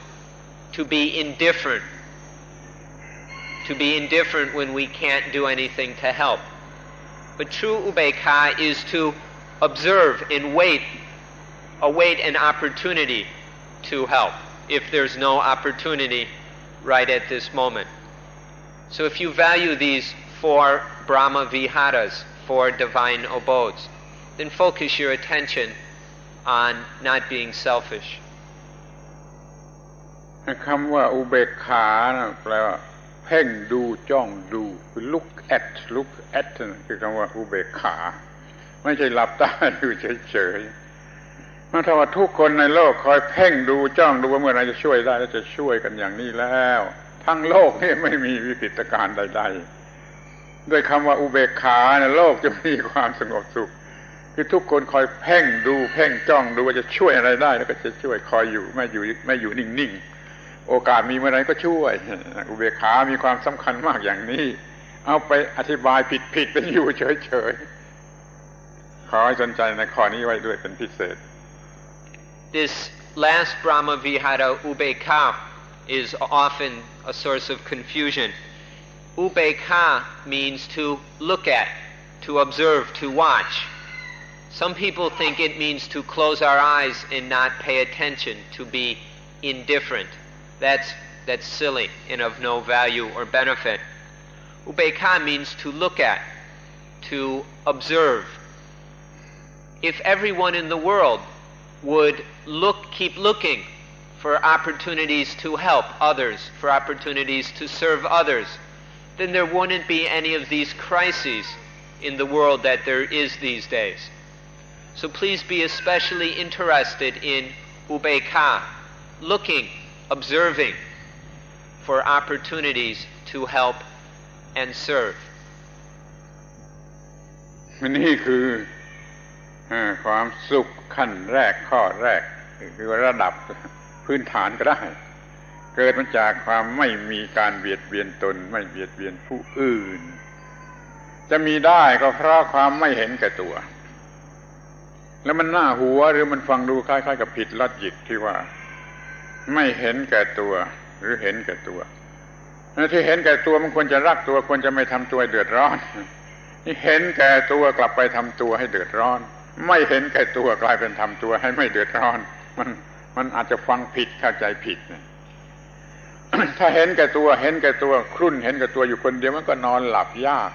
be indifferent. To be indifferent when we can't do anything to help. But true ubekha is to observe and await an opportunity to help, if there's no opportunity right at this moment. So if you value these 4 Brahma Viharas, 4 divine abodes, then focus your attention on not being selfish. คำว่าอุเบกขาแปลว่าเพ่งดูจ้องดูคือ look at คือคำว่าอุเบกขาไม่ใช่หลับตาอยู่เฉยๆถ้าว่าทุกคนในโลกคอยเพ่งดูจ้องดูว่าเมื่อไหร่จะช่วยได้แล้วจะช่วยกันอย่างนี้แล้วทั้งโลกนี่ไม่มีวิกฤตการณ์ใดๆด้วยคำว่าอุเบกขาเนี่ยโลกจะมีความสงบสุขคือทุกคนคอยเพ่งดูเพ่งจ้องดูว่าจะช่วยอะไรได้แล้วก็จะช่วยคอยอยู่ไม่อยู่นิ่งๆโอกาสมีเมื่อไหร่ก็ช่วยอุเบกขามีความสำคัญมากอย่างนี้เอาไปอธิบายผิดเป็นอยู่เฉยๆขอให้สนใจในข้อนี้ไว้ด้วยเป็นพิเศษ This last Brahma Vihara ubekha is often a source of confusion. Ubekha means to look at, to observe, to watch. Some people think it means to close our eyes and not pay attention, to be indifferent. That's silly and of no value or benefit. Ubekha means to look at, to observe. If everyone in the world would keep looking for opportunities to help others, for opportunities to serve others, then there wouldn't be any of these crises in the world that there is these days. So please be especially interested in ubekha, looking, observing for opportunities to help and serve. นี่คือความสุขขั้นแรกข้อแรกคือระดับพื้นฐานก็ได้เกิดมาจากความไม่มีการเบียดเบียนตนไม่เบียดเบียนผู้อื่นจะมีได้ก็เพราะความไม่เห็นแก่ตัวแล้วมันน่าหัวหรือมันฟังดูคล้ายๆกับผิดลอจิกที่ว่าไม่เห็นแก่ตัวหรือเห็นแก่ตัวที่เห็นแก่ตัวมันควรจะรักตัวควรจะไม่ทำตัวให้เดือดร้อนนี่เห็นแก่ตัวกลับไปทำตัวให้เดือดร้อนไม่เห็นแก่ตัวกลายเป็นทำตัวให้ไม่เดือดร้อนมันอาจจะฟังผิดเข้าใจผิด ถ้าเห็นแก่ตัวครุ่นเห็นแก่ตัวอยู่คนเดียวมันก็นอนหลับยาก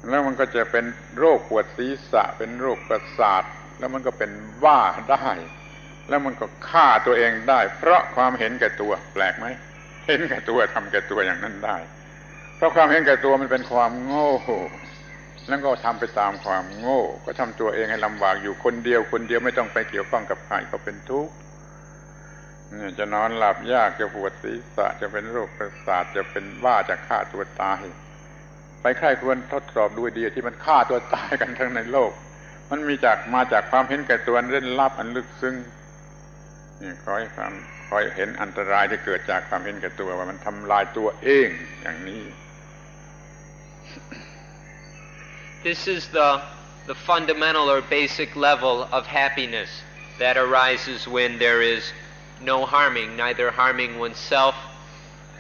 แล้วมันก็จะเป็นโรคปวดศีรษะเป็นโรคประสาทแล้วมันก็เป็นบ้าได้แล้วมันก็ฆ่าตัวเองได้เพราะความเห็นแก่ตัวแปลกไหมเห็นแก่ตัวทำแก่ตัวอย่างนั้นได้เพราะความเห็นแก่ตัวมันเป็นความโง่แล้วก็ทำไปตามความโง่ก็ทำตัวเองให้ลำบากอยู่คนเดียวไม่ต้องไปเกี่ยวข้องกับใครก็เป็นทุกข์จะนอนหลับยากจะปวดศีรษะจะเป็นโรคประสาทจะเป็นบ้าจะฆ่าตัวตายไปใครควรทดสอบดูดีที่มันฆ่าตัวตายกันทั้งในโลกมันมาจากความเห็นแก่ตัวเร้นลับอันลึกซึ้งนี่คอยเห็นอันตรายที่เกิดจากความเห็นแก่ตัวว่ามันทำลายตัวเองอย่างนี้ This is the fundamental or basic level of happiness that arises when there is no harming, neither harming oneself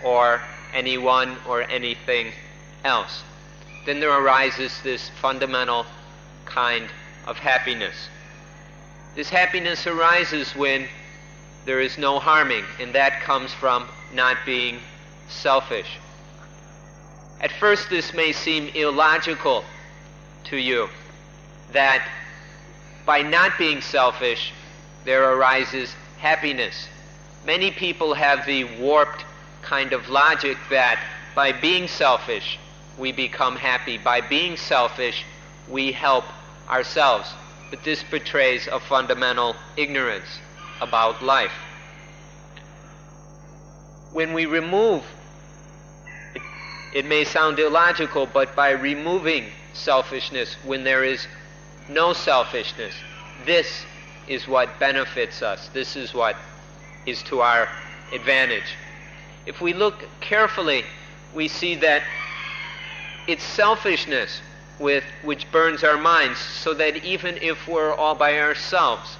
or anyone or anything else. Then there arises this fundamental kind of happiness. This happiness arises when there is no harming, and that comes from not being selfish. At first this may seem illogical to you, that by not being selfish there arises happiness. Many people have the warped kind of logic that by being selfish we become happy. By being selfish we help ourselves. But this betrays a fundamental ignorance about life. When we remove, it may sound illogical, but by removing selfishness, when there is no selfishness, this is what benefits us. This is what is to our advantage. If we look carefully, we see that it's selfishness which burns our minds, so that even if we're all by ourselves,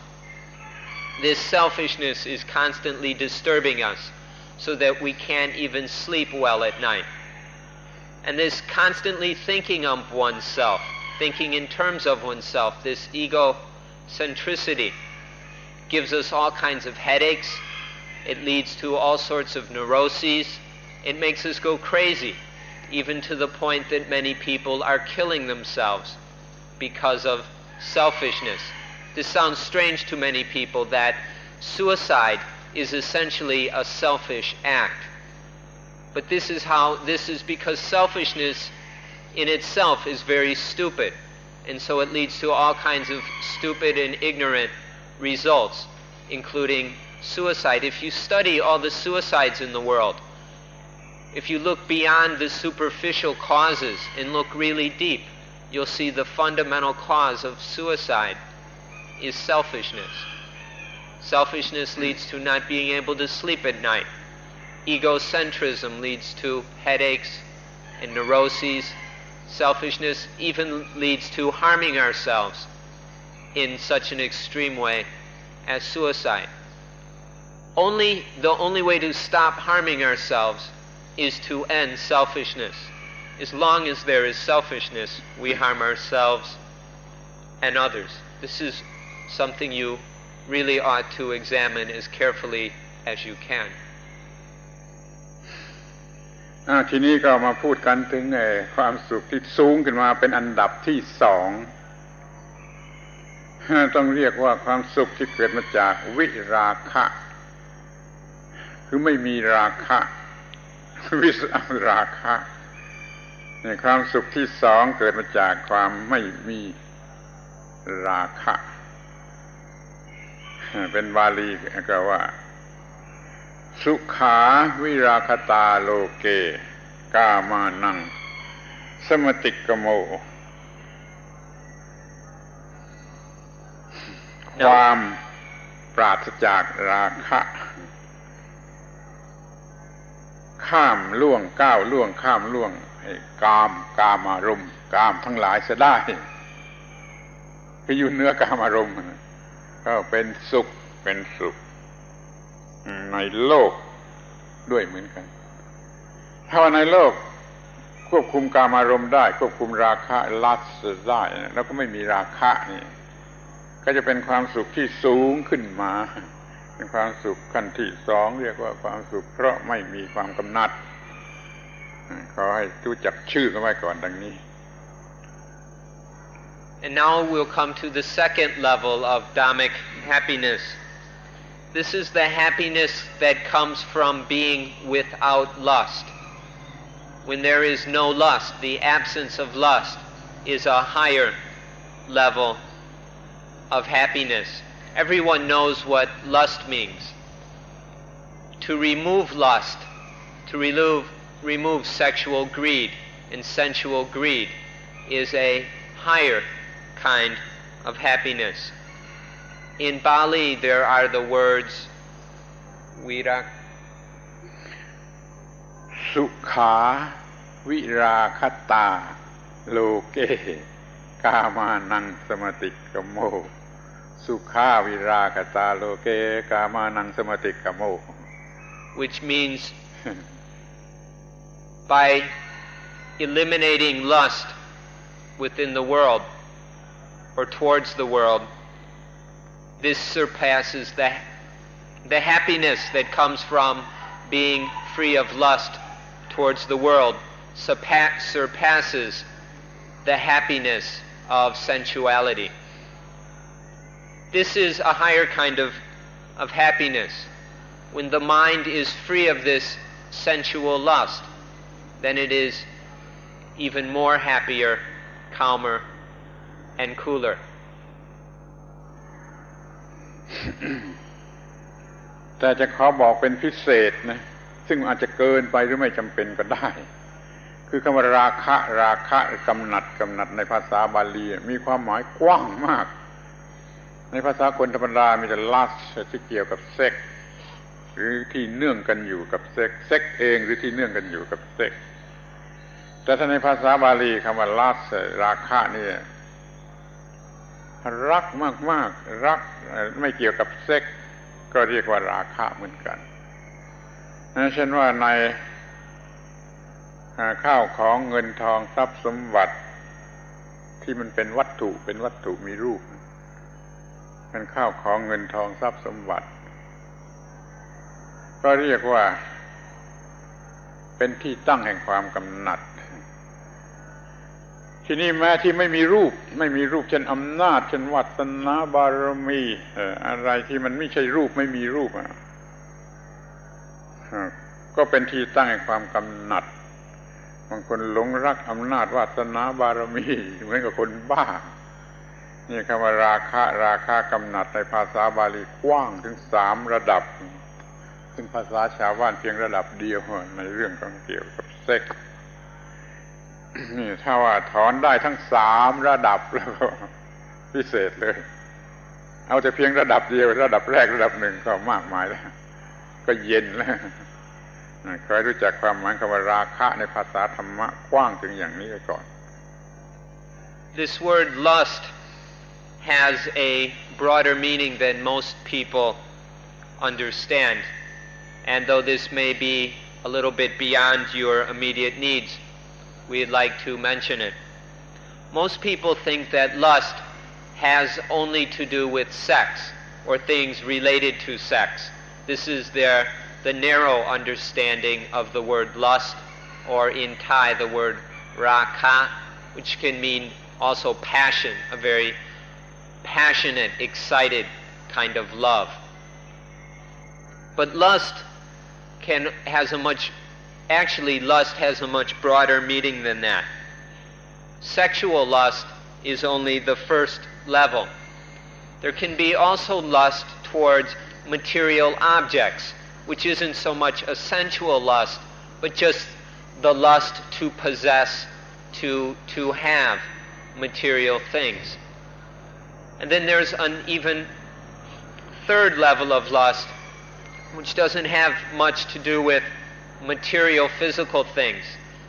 this selfishness is constantly disturbing us, so that we can't even sleep well at night. And this constantly thinking of oneself, thinking in terms of oneself, this egocentricity, gives us all kinds of headaches. It leads to all sorts of neuroses. It makes us go crazy, even to the point that many people are killing themselves because of selfishness. This sounds strange to many people, that suicide is essentially a selfish act. But this is because selfishness in itself is very stupid. And so it leads to all kinds of stupid and ignorant results, including suicide. If you study all the suicides in the world, if you look beyond the superficial causes and look really deep, you'll see the fundamental cause of suicide is selfishness. Selfishness leads to not being able to sleep at night. Egocentrism leads to headaches and neuroses. Selfishness even leads to harming ourselves in such an extreme way as suicide. The only way to stop harming ourselves is to end selfishness. As long as there is selfishness, we harm ourselves and others. This is something you really ought to examine as carefully as you can. ทีนี้ก็มาพูดกันถึงความสุขที่สูงขึ้นมาเป็นอันดับที่สองต้องเรียกว่าความสุขที่เกิดมาจากวิราคะคือไม่มีราคะวิสราคะความสุขที่สองเกิดมาจากความไม่มีราคะเป็นบาลีก็ว่าสุขาวิราคตาโลเกกามานังสมติกโมความปราศจากราคะข้ามล่วงก้าวล่วงข้ามล่วงกามารมณ์กามทั้งหลายเสียได้คืออยู่เหนือกามารมณ์ก็เป็นสุขในโลกด้วยเหมือนกันถ้าว่าในโลกควบคุมกามารมณ์ได้ควบคุมราคะลัสได้แล้วก็ไม่มีราคะนี่ก็จะเป็นความสุขที่สูงขึ้นมาเป็นความสุขขั้นที่สองเรียกว่าความสุขเพราะไม่มีความกำหนัดขอให้รู้จักชื่อกันไว้ก่อนดังนี้ And now we'll come to the second level of Dhammic happiness. This is the happiness that comes from being without lust. When there is no lust, the absence of lust is a higher level of happiness. Everyone knows what lust means. To remove lust, to remove sexual greed and sensual greed is a higher kind of happiness. In Bali there are the words virak สุขาวิราคตาโลเกกามานังสมติกโมสุขาวิราคตาโลเกกามานังสมติกโม which means by eliminating lust within the world or towards the world, this surpasses the happiness that comes from being free of lust towards the world, surpasses the happiness of sensuality. This is a higher kind of happiness. When the mind is free of this sensual lust, then it is even more happier, calmer, and cooler. แต่จะขอบอกเป็นพิเศษนะซึ่งอาจจะเกินไปหรือไม่จำเป็นก็ได้คือคำว่าราคะกำหนัดในภาษาบาลีมีความหมายกว้างมากในภาษาคนธรรมดามีแต่ลัสที่เกี่ยวกับเซ็กส์หรือที่เนื่องกันอยู่กับเซ็กส์เองหรือที่เนื่องกันอยู่กับเซ็กส์ แต่ถ้าในภาษาบาลีคำว่าลัสราคะนี่รักมากๆรักไม่เกี่ยวกับเซ็กก็เรียกว่าราคะเหมือนกันเช่นว่าในข้าวของเงินทองทรัพย์สมบัติที่มันเป็นวัตถุมีรูปเป็นข้าวของเงินทองทรัพย์สมบัติก็เรียกว่าเป็นที่ตั้งแห่งความกำหนัดทีนี้แม้ที่ไม่มีรูปเช่นอำนาจเช่นวาสนาบารมีอะไรที่มันไม่ใช่รูปไม่มีรูปก็เป็นที่ตั้งแห่งความกำหนัดบางคนหลงรักอำนาจวาสนาบารมีเหมือนกับคนบ้านี่คำว่าราคะกำหนัดในภาษาบาลีกว้างถึง3ระดับซึ่งภาษาชาวบ้านเพียงระดับเดียวในเรื่องของเกี่ยวกับเซ็กส์นี่ถ้าว่าถอนได้ทั้ง3ระดับแล้วก็พิเศษเลยเอาแต่เพียงระดับเดียวระดับแรกระดับ1ก็มากมายแล้วก็เย็นแล้วเคยรู้จักความหมายคำว่าราคะในภาษาธรรมะกว้างถึงอย่างนี้ไปก่อน This word lust has a broader meaning than most people understand, and though this may be a little bit beyond your immediate needs, we'd like to mention it. Most people think that lust has only to do with sex or things related to sex. This is the narrow understanding of the word lust, or in Thai the word raka, which can mean also passion, a very passionate, excited kind of love. But lust has a much broader meaning than that. Sexual lust is only the first level. There can be also lust towards material objects, which isn't so much a sensual lust, but just the lust to possess, to have material things. And then there's an even third level of lust, which doesn't have much to do with material physical things.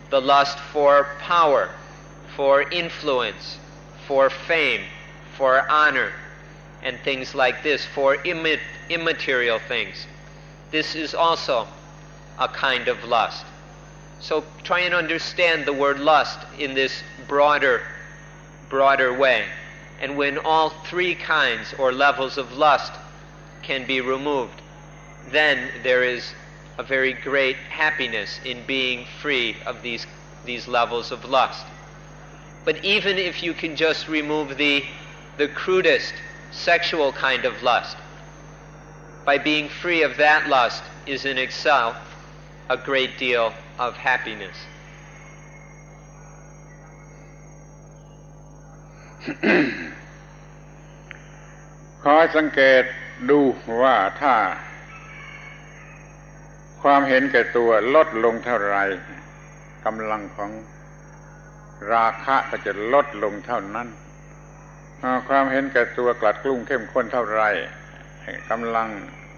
The lust for power, for influence, for fame, for honor, and things like this, for immaterial things. This is also a kind of lust. So try and understand the word lust in this broader way. And when all 3 kinds or levels of lust can be removed, then there is a very great happiness in being free of these levels of lust. But even if you can just remove the crudest sexual kind of lust, by being free of that lust is in itself a great deal of happiness. ขอให้สังเกตดูว่าถ้าความเห็นแก่ตัวลดลงเท่าไรกำลังของราคะก็จะลดลงเท่านั้นความเห็นแก่ตัวกลัดกลุ้มเข้มข้นเท่าไรกำลัง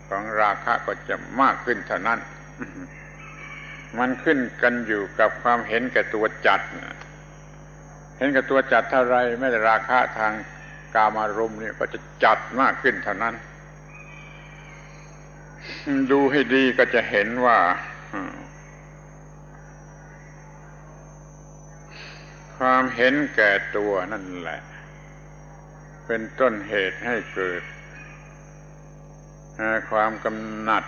ของราคะก็จะมากขึ้นเท่านั้น มันขึ้นกันอยู่กับความเห็นแก่ตัวจัดเห็นแก่ตัวจัดเท่าไรแม้แต่ราคะทางกามารมณ์เนี่ยก็จะจัดมากขึ้นเท่านั้นดูให้ดีก็จะเห็นว่าความเห็นแก่ตัวนั่นแหละเป็นต้นเหตุให้เกิดความกำหนัด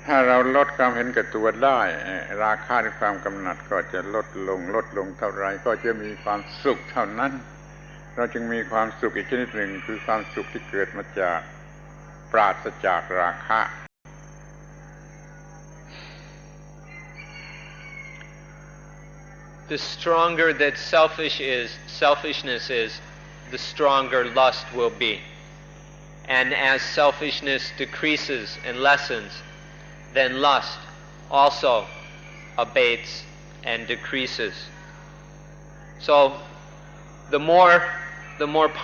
ถ้าเราลดความเห็นแก่ตัวได้ราคะในความกำหนัดก็จะลดลงเท่าไรก็จะมีความสุขเท่านั้นเราจึงมีความสุขอีกชนิดหนึ่งคือความสุขที่เกิดมาจากปราศจากราคะ The stronger that selfishness is, the stronger lust will be. And as selfishness decreases and lessens, then lust also abates and decreases. So the more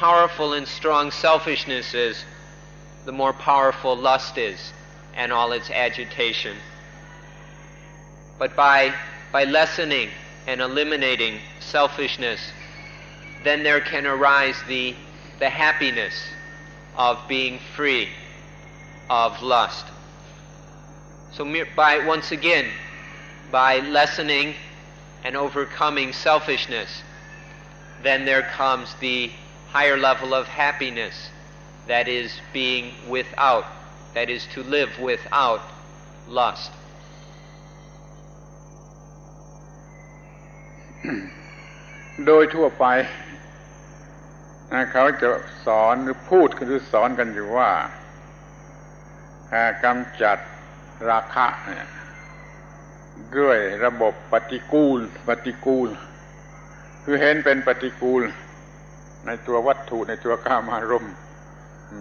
powerful and strong selfishness is, the more powerful lust is and all its agitation. But by by lessening and eliminating selfishness, then there can arise the happiness of being free of lust. So once again, by lessening and overcoming selfishness, then there comes the higher level of happiness, that is being without, that is to live without lust. โดยทั่วไปเขาจะสอนหรือพูดหรือสอนกันอยู่ว่ากำจัดราคะด้วยระบบปฏิกูลคือเห็นเป็นปฏิกูลในตัววัตถุในตัวกามารมณ์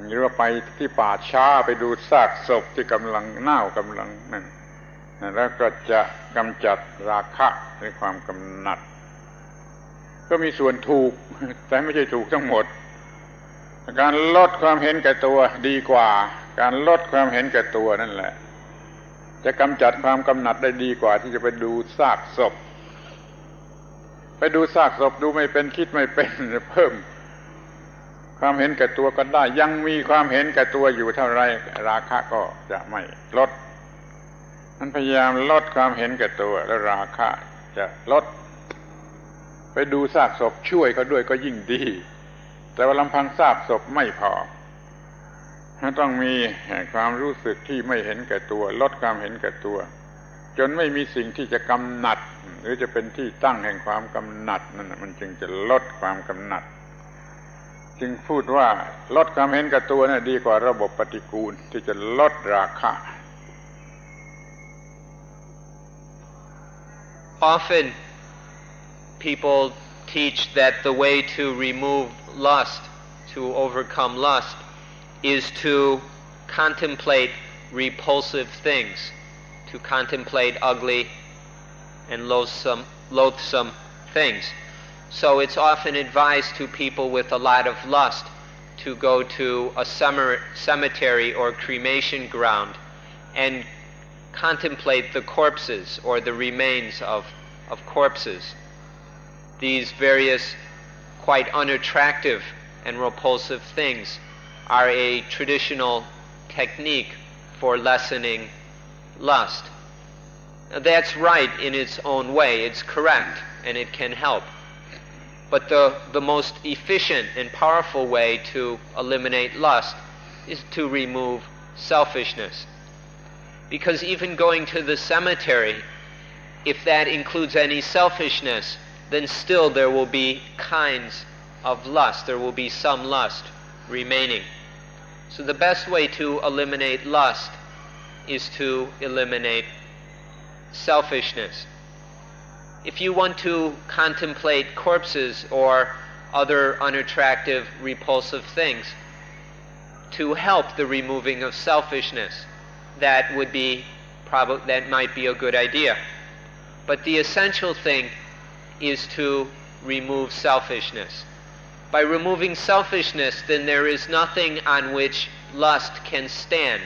หรือว่าไปที่ป่าช้าไปดูซากศพที่กำลังเน่ากำลังนั่นแล้วก็จะกำจัดราคะหรือความกำหนัดก็มีส่วนถูกแต่ไม่ใช่ถูกทั้งหมดการลดความเห็นแก่ตัวดีกว่าการลดความเห็นแก่ตัวนั่นแหละจะกำจัดความกำหนัดได้ดีกว่าที่จะไปดูซากศพดูไม่เป็นคิดไม่เป็นเพิ่มความเห็นแก่ตัวก็ได้ยังมีความเห็นแก่ตัวอยู่เท่าไรราคะก็จะไม่ลดมันพยายามลดความเห็นแก่ตัวแล้วราคะจะลดไปดูซากศพช่วยเขาด้วยก็ยิ่งดีแต่ว่าลำพังซากศพไม่พอต้องมีความรู้สึกที่ไม่เห็นแก่ตัวลดความเห็นแก่ตัวจนไม่มีสิ่งที่จะกำหนัดหรือจะเป็นที่ตั้งแห่งความกำหนัดนั่นมันจึงจะลดความกำหนัดจึงพูดว่าลดความเห็นแก่ตัวน่ะดีกว่าระบบปฏิกูลที่จะลดราคะ Often people teach that the way to remove lust, to overcome lust, is to contemplate repulsive things, to contemplate ugly and loathsome things. So it's often advised to people with a lot of lust to go to a cemetery or cremation ground and contemplate the corpses or the remains of corpses. These various quite unattractive and repulsive things are a traditional technique for lessening lust. Now, that's right in its own way, it's correct, and it can help. But the most efficient and powerful way to eliminate lust is to remove selfishness. Because even going to the cemetery, if that includes any selfishness, then still there will be kinds of lust, there will be some lust remaining. So the best way to eliminate lust is to eliminate selfishness. If you want to contemplate corpses or other unattractive, repulsive things to help the removing of selfishness, that might be a good idea. But the essential thing is to remove selfishness. By removing selfishness, then there is nothing on which lust can stand.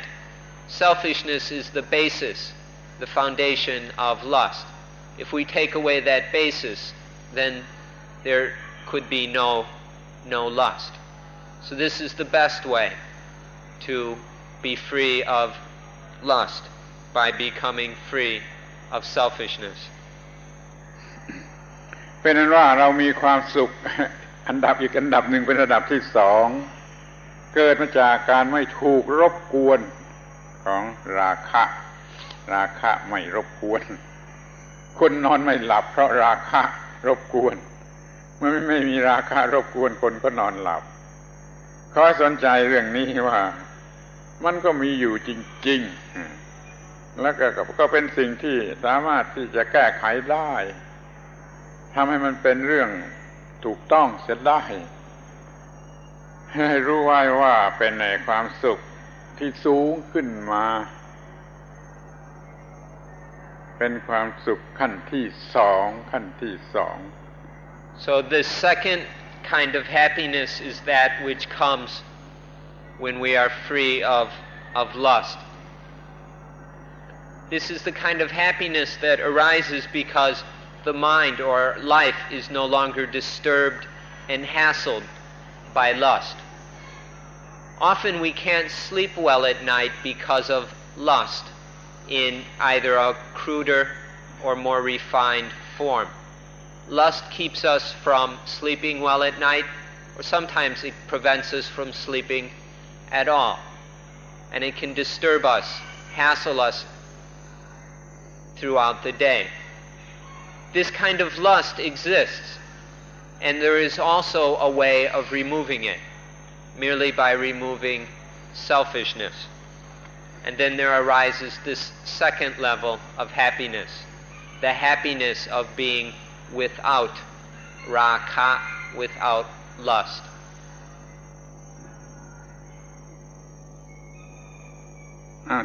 Selfishness is the basis, the foundation of lust. If we take away that basis, then there could be no lust. So this is the best way to be free of lust, by becoming free of selfishness. เป็นนั้นว่าเรามีความสุขอันดับอีกอันดับหนึ่งเป็นระดับที่สองเกิดมาจากการไม่ถูกรบกวนของราคะไม่รบกวนคนนอนไม่หลับเพราะราคะรบกวนเมื่อไม่มีราคะรบกวนคนก็นอนหลับขอสนใจเรื่องนี้ว่ามันก็มีอยู่จริงๆแล้วก็เป็นสิ่งที่สามารถที่จะแก้ไขได้ทำให้มันเป็นเรื่องถูกต้องเสียได้ให้รู้ไว้ว่าเป็นในความสุขที่สูงขึ้นมาเป็นความสุขขั้นที่สอง So the second kind of happiness is that which comes when we are free of lust. This is the kind of happiness that arises because the mind or life is no longer disturbed and hassled by lust. Often we can't sleep well at night because of lust in either a cruder or more refined form. Lust keeps us from sleeping well at night, or sometimes it prevents us from sleeping at all. And it can disturb us, hassle us throughout the day. This kind of lust exists, and there is also a way of removing it, merely by removing selfishness. And then there arises this second level of happiness, the happiness of being without raga, without lust.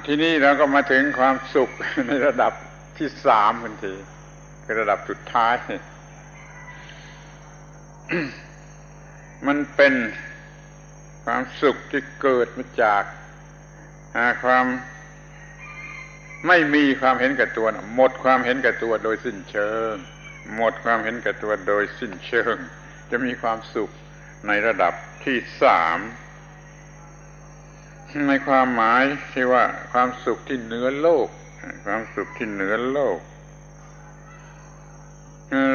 ทีนี้เราก็มาถึงความสุขในระดับที่สามทันทีคือระดับสุดท้าย มันเป็นความสุขที่เกิดมาจากความไม่มีความเห็นแก่ตัวหมดความเห็นแก่ตัวโดยสิ้นเชิงหมดความเห็นแก่ตัวโดยสิ้นเชิงจะมีความสุขในระดับที่สามในความหมายที่ว่าความสุขที่เหนือโลกความสุขที่เหนือโลก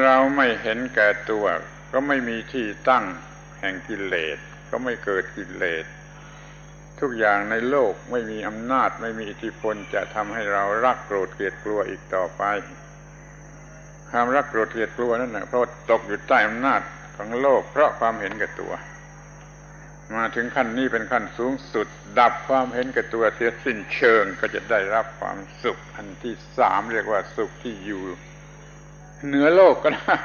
เราไม่เห็นแก่ตัวก็ไม่มีที่ตั้งแห่งกิเลสก็ไม่เกิดกิเลสทุกอย่างในโลกไม่มีอำนาจไม่มีอิทธิพลจะทำให้เรารักโกรธเกลียดกลัวอีกต่อไปความรักโกรธเกลียดกลัวนั่นน่ะเพราะตกอยู่ใต้อำนาจของโลกเพราะความเห็นแก่ตัวมาถึงขั้นนี้เป็นขั้นสูงสุดดับความเห็นแก่ตัวเสียสิ้นเชิงก็จะได้รับความสุขอันที่สามเรียกว่าสุขที่อยู่เหนือโลกก็ได้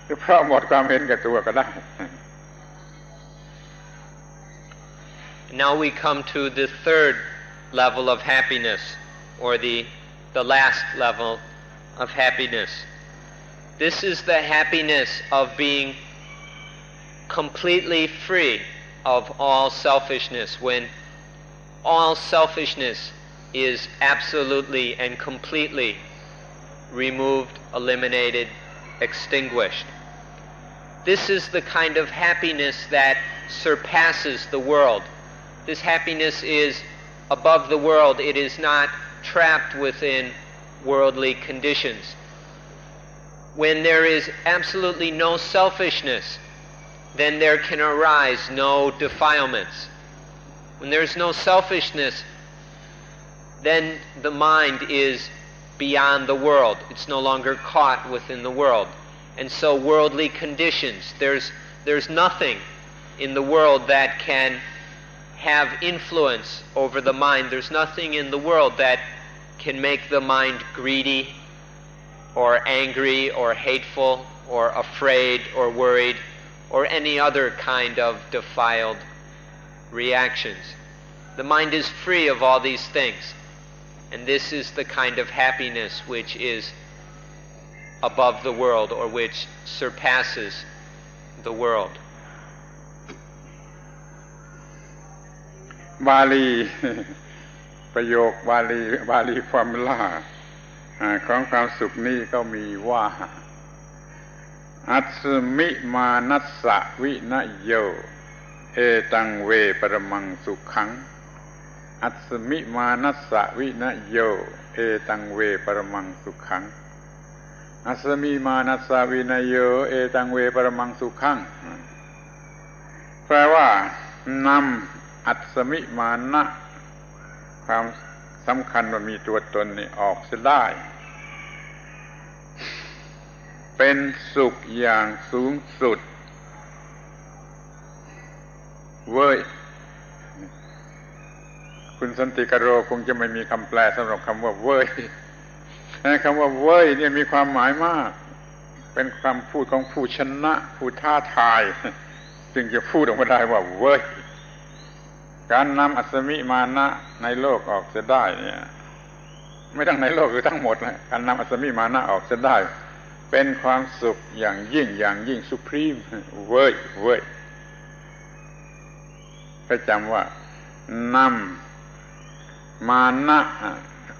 หรือเพราะหมดความเห็นแก่ตัวก็ได้ Now we come to the third level of happiness, or the last level of happiness. This is the happiness of being completely free of all selfishness, when all selfishness is absolutely and completely removed, eliminated, extinguished. This is the kind of happiness that surpasses the world. This happiness is above the world. It is not trapped within worldly conditions. When there is absolutely no selfishness, then there can arise no defilements. When there's no selfishness, then the mind is beyond the world. It's no longer caught within the world. And so worldly conditions, there's nothing in the world that can have influence over the mind. There's nothing in the world that can make the mind greedy or angry or hateful or afraid or worried or any other kind of defiled reactions. The mind is free of all these things. And this is the kind of happiness which is above the world, or which surpasses the world. บาลีประโยคบาลีฟอร์มูลาของความสุขนี้ก็มีว่าอัสมิมานัสสะวินโยเอตังเวปรมังสุขังอัสมิมานัสสะวินโยเอตังเวปรมังสุขังอัสมิมานัสสะวินโยเอตังเวปรมังสุขังแปลว่านำอัสมิมานะความสำคัญว่ามีตัวตนนี่ออกเสียได้เป็นสุขอย่างสูงสุดเว้ยคุณสันติกโรคงจะไม่มีคำแปลสำหรับคำว่าเว้ยคำว่าเว้ยเนี่ยมีความหมายมากเป็นคำพูดของผู้ชนะผู้ท้าทายจึงจะพูดออกมาได้ว่าเว้ยการนำอัศมิมานะในโลกออกเสียได้เนี่ยไม่ทั้งในโลกคือทั้งหมดนะการนำอัศมิมานะออกเสียได้เป็นความสุขอย่างยิ่งสุพรีมเว้ยให้จำว่านำมานะ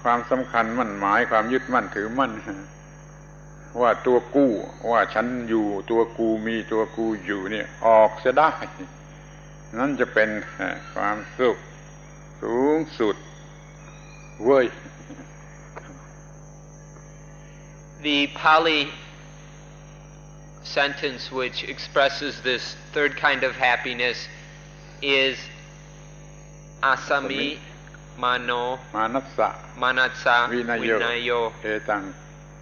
ความสำคัญมั่นหมายความยึดมั่นถือมั่นว่าตัวกู้ว่าฉันอยู่ตัวกูมีตัวกูอยู่เนี่ยออกเสียได้นั่นจะเป็นความสุขสูงสุดเว้ย The Pali sentence which expresses this third kind of happiness is asami mano manatsa vinayo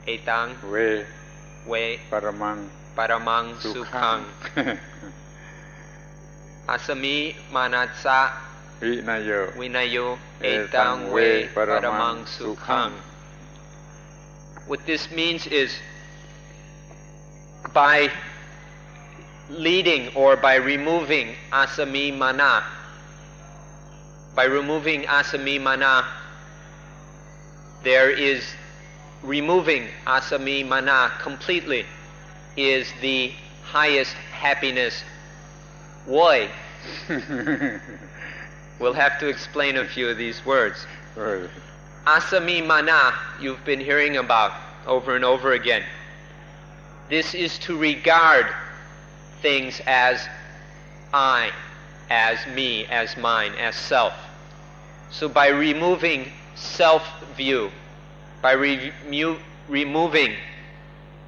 etang we paramang sukhang asami manatsa vinayo etang we paramang sukhang. What this means is by leading or by removing asami mana, there is removing asami mana completely is the highest happiness. Why? We'll have to explain a few of these words. Asami mana, you've been hearing about over and over again. This is to regard things as I, as me, as mine, as self. So by removing self-view, by removing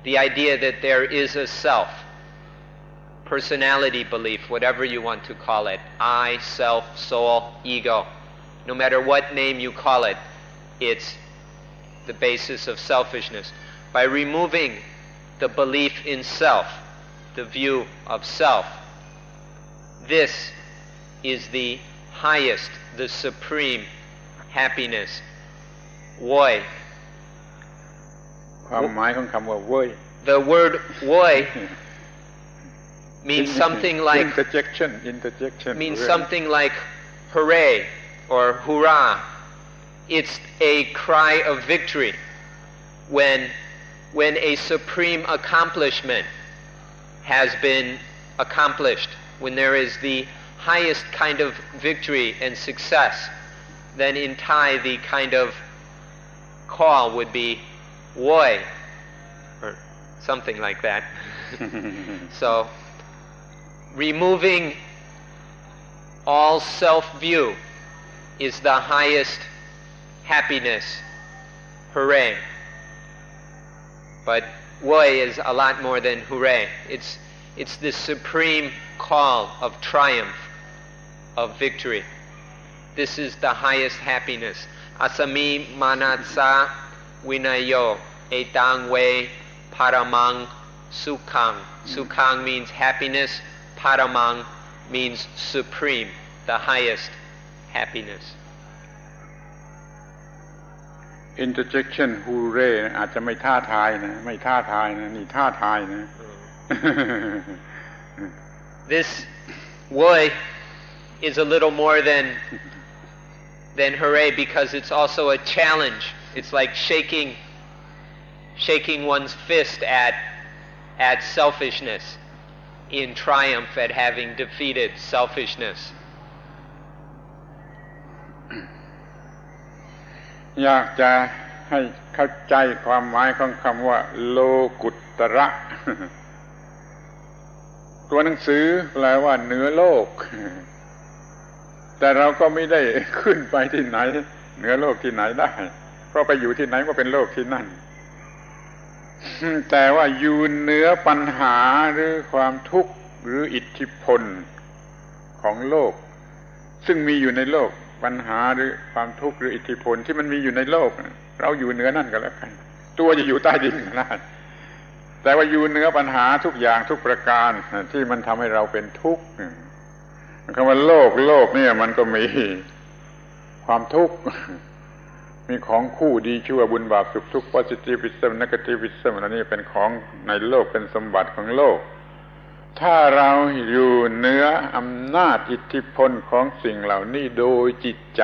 the idea that there is a self, personality belief, whatever you want to call it, I, self, soul, ego, no matter what name you call it, it's the basis of selfishness. By removing the belief in self, the view of self, this is the highest, the supreme happiness. Why? The word why means something like interjection means something like hooray or hurrah. It's a cry of victory when a supreme accomplishment has been accomplished, when there is the highest kind of victory and success. Then in Thai the kind of call would be woi or something like that. So removing all self-view is the highest happiness. Hooray. But woi is a lot more than hooray. It's the supreme call of triumph, of victory. This is the highest happiness. Asami manatsa vinayo etang we paramang sukhang. Sukhang means happiness. Paramang means supreme, the highest happiness. Interjection hooray อาจจะไม่ท้าทายนะนี่ท้าทายนะ This woi is a little more than hooray because it's also a challenge. It's like shaking one's fist at selfishness in triumph at having defeated selfishness. อยากจะให้เข้าใจความหมายของคำว่าโลกุตระตัวหนังสือแปลว่าเหนือโลกแต่เราก็ไม่ได้ขึ้นไปที่ไหนเหนือโลกที่ไหนได้เพราะไปอยู่ที่ไหนก็เป็นโลกที่นั่นแต่ว่าอยู่เหนือปัญหาหรือความทุกข์หรืออิทธิพลของโลกซึ่งมีอยู่ในโลกปัญหาหรือความทุกข์หรืออิทธิพลที่มันมีอยู่ในโลกเราอยู่เหนือนั่นก็แล้วกันตัวจะอยู่ใต้ดินก็ได้แต่ว่าอยู่เหนือปัญหาทุกอย่างทุกประการที่มันทำให้เราเป็นทุกข์คำว่าโลกเนี่ยมันก็มีความทุกข์มีของคู่ดีชั่วบุญบาปสุขทุกข์ positivism negativism อันนี้เป็นของในโลกเป็นสมบัติของโลกถ้าเราอยู่เหนืออำนาจอิทธิพลของสิ่งเหล่านี้โดยจิตใจ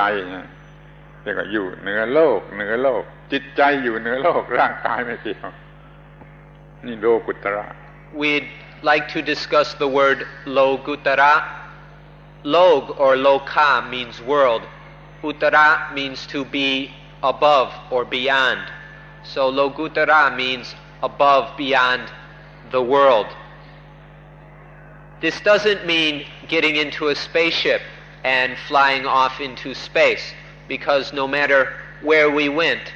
เรียกว่าอยู่เหนือโลกจิตใจอยู่เหนือโลกร่างกายไม่เกี่ยวนี่โลกุตระ We'd like to discuss the word logutara. Log or loka means world. Uttara means to be above or beyond. So Lokuttara means above, beyond the world. This doesn't mean getting into a spaceship and flying off into space, because no matter where we went,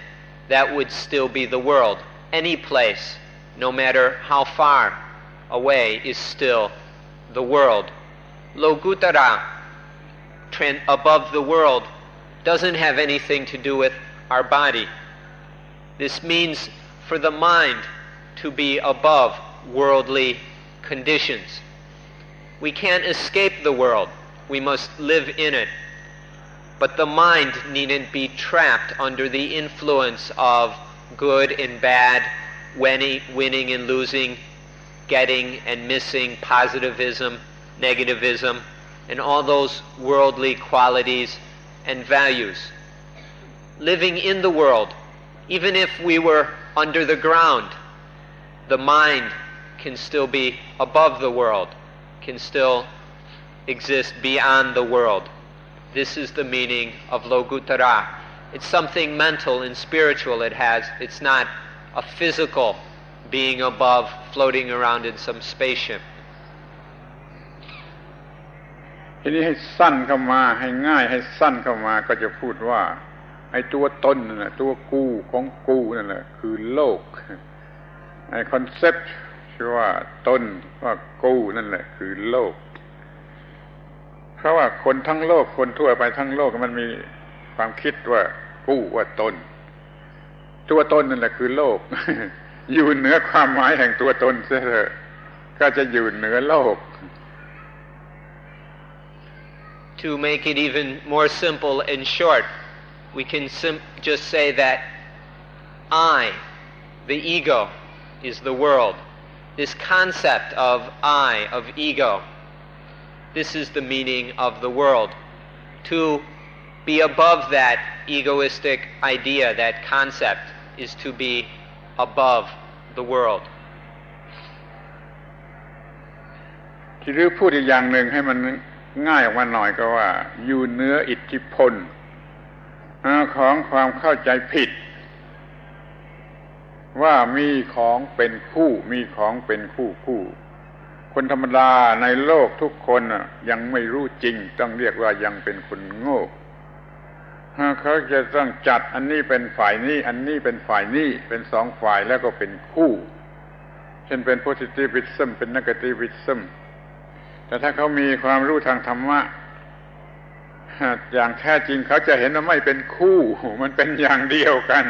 that would still be the world. Any place, no matter how far away, is still the world. Lokuttara, above the world, doesn't have anything to do with our body. This means for the mind to be above worldly conditions. We can't escape the world. We must live in it. But the mind needn't be trapped under the influence of good and bad, winning and losing, getting and missing, positivism, negativism, and all those worldly qualities and values. Living in the world, even if we were under the ground, the mind can still be above the world, can still exist beyond the world. This is the meaning of Lokuttara. It's something mental and spiritual it has. It's not a physical being above, floating around in some spaceship. ทีนี้ให้สั้นเข้ามาให้ง่ายให้สั้นเข้ามาก็จะพูดว่าไอ้ตัวตนนั่นแหละตัวกูของกูนั่นแหละคือโลกไอ้คอนเซ็ปต์ชื่อว่าตนว่ากูนั่นแหละคือโลกเพราะว่าคนทั้งโลกคนทั่วไปทั้งโลกมันมีความคิดว่ากูว่าตนตัวตนนั่นแหละคือโลก อยู่เหนือความหมายแห่งตัวตนเสียเถอะก็จะอยู่เหนือโลก To make it even more simple and short, we can just say that I, the ego, is the world. This concept of I, of ego, this is the meaning of the world. To be above that egoistic idea, that concept, is to be above the world. ที่รือพูดอีกอย่างหนึ่งให้มันง่ายออกมาหน่อยก็ว่าอยู่เหนืออิทธิพลของความเข้าใจผิดว่ามีของเป็นคู่มีของเป็นคู่คนธรรมดาในโลกทุกคนยังไม่รู้จริงต้องเรียกว่ายังเป็นคนโง่เขาจะต้องจัดอันนี้เป็นฝ่ายนี้อันนี้เป็นฝ่ายนี้เป็นสองฝ่ายแล้วก็เป็นคู่เช่นเป็น positivism เป็น negativism แต่ถ้าเขามีความรู้ทางธรรมะอย่างแท้จริงเขาจะเห็นว่าไม่เป็นคู่มันเป็นอย่างเดียวกัน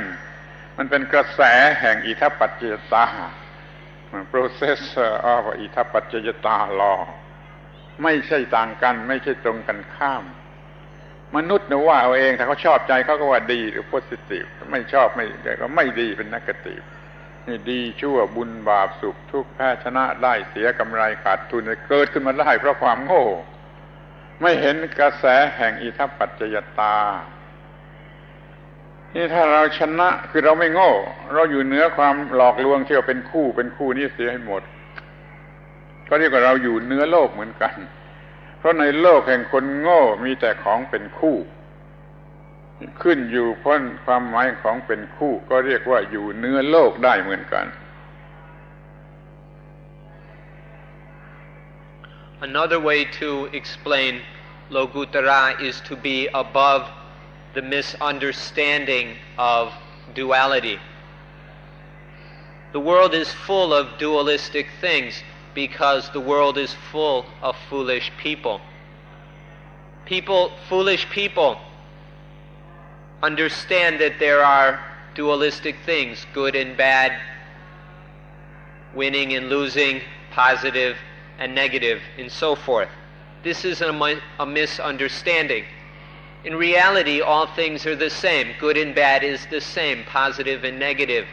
มันเป็นกระแสแห่งอิทัปปัจจยตา process of อิทัปปัจจยตา law ไม่ใช่ต่างกันไม่ใช่ตรงกันข้ามมนุษย์ว่าเอาเองถ้าเขาชอบใจเขาก็ว่าดีหรือ positive ไม่ชอบไม่ก็ไม่ดีเป็น negative นี่ดีชั่วบุญบาปสุขทุกข์แพ้ชนะได้เสียกำไรขาดทุนเกิดขึ้นมาได้เพราะความโง่ไม่เห็นกระแสแห่งอิทัปปัจจยตานี่ถ้าเราชนะคือเราไม่โง่เราอยู่เหนือความหลอกลวงที่ว่าเป็นคู่นี้เสียให้หมดก็เรียกว่าเราอยู่เหนือโลกเหมือนกันเพราะในโลกแห่งคนโง่มีแต่ของเป็นคู่ขึ้นอยู่พ้นความหมายของเป็นคู่ก็เรียกว่าอยู่เหนือโลกได้เหมือนกัน Another way to explain Lokuttara is to be above the misunderstanding of duality. The world is full of dualistic things because the world is full of foolish people. Foolish people understand that there are dualistic things, good and bad, winning and losing, positive and negative, and so forth. This is a misunderstanding. In reality, all things are the same. Good and bad is the same. Positive and negative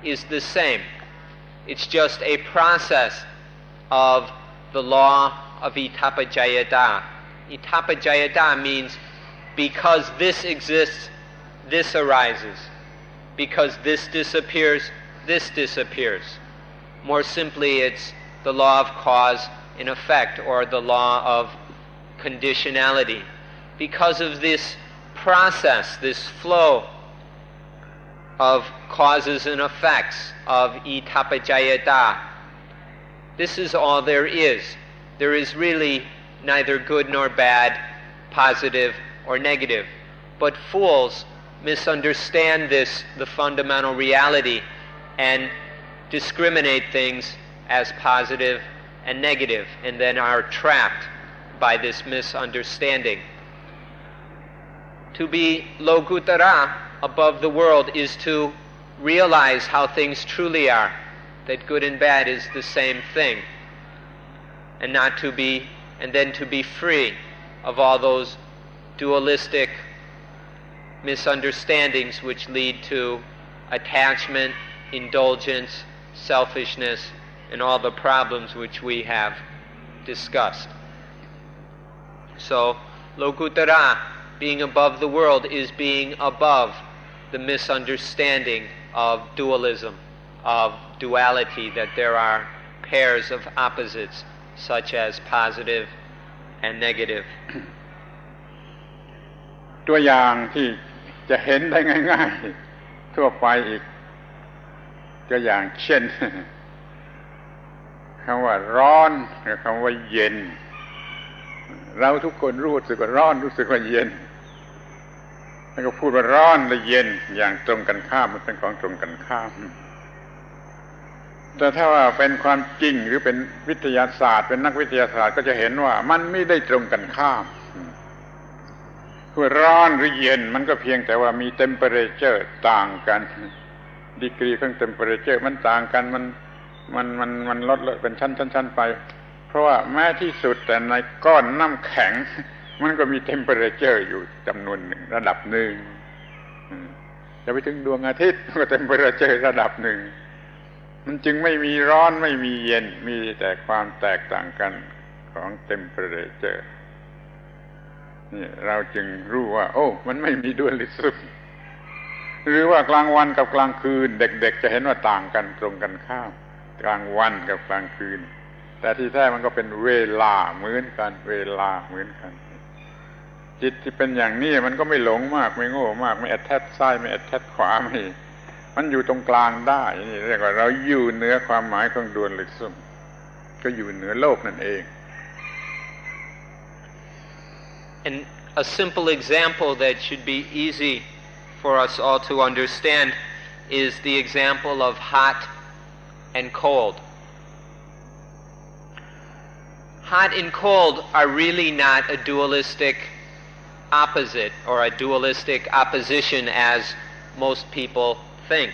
is the same. It's just a process of the law of Itapajayata. Itapajayata means because this exists, this arises. Because this disappears, this disappears. More simply, it's the law of cause and effect, or the law of conditionality. Because of this process, this flow of causes and effects, of itapajayata. This is all there is. There is really neither good nor bad, positive or negative. But fools misunderstand this, the fundamental reality, and discriminate things as positive and negative, and then are trapped by this misunderstanding. To be lokutara, above the world, is to realize how things truly are, that good and bad is the same thing, and then to be free of all those dualistic misunderstandings which lead to attachment, indulgence, selfishness, and all the problems which we have discussed. So, lokutara, being above the world, is being above the misunderstanding of dualism, of duality, that there are pairs of opposites, such as positive and negative. ตัวอย่างที่จะเห็นได้ง่ายๆทั่วไปอีกตัวอย่างเช่น คำว่าร้อนกับคำว่าเย็นเราทุกคนรู้สึกว่าร้อนรู้สึกว่าเย็นแล้วก็พูดว่าร้อนและเย็นอย่างตรงกันข้ามมันเป็นของตรงกันข้ามแต่ถ้าว่าเป็นความจริงหรือเป็นวิทยาศาสตร์เป็นนักวิทยาศาสตร์ก็จะเห็นว่ามันไม่ได้ตรงกันข้ามคือร้อนหรือเย็นมันก็เพียงแต่ว่ามี temperature ต่างกันดีกรีของ temperature มันต่างกันมันลดเป็นชั้นๆไปเพราะว่าแม้ที่สุดแต่ในก้อนน้ำแข็งมันก็มี temperature อยู่จำนวนหนึ่งระดับหนึ่งจะไปถึงดวงอาทิตย์ก็ temperature ระดับหนึ่งมันจึงไม่มีร้อนไม่มีเย็นมีแต่ความแตกต่างกันของ temperature นี่เราจึงรู้ว่าโอ้มันไม่มีdualismหรือว่ากลางวันกับกลางคืนเด็กๆจะเห็นว่าต่างกันตรงกันข้ามกลางวันกับกลางคืนแต่ที่แท้มันก็เป็นเวลาเหมือนกันเวลาเหมือนกันจิตที่เป็นอย่างนี้มันก็ไม่หลงมากไม่โง่มากไม่แอดแทชซ้ายไม่แอดแทชขวาไม่มันอยู่ตรงกลางได้นี่เรียกว่าเราอยู่เหนือความหมายของdualismก็อยู่เหนือโลกนั่นเอง And a simple example that should be easy for us all to understand is the example of hot and cold. Hot and cold are really not a dualistic opposite or a dualistic opposition as most people think.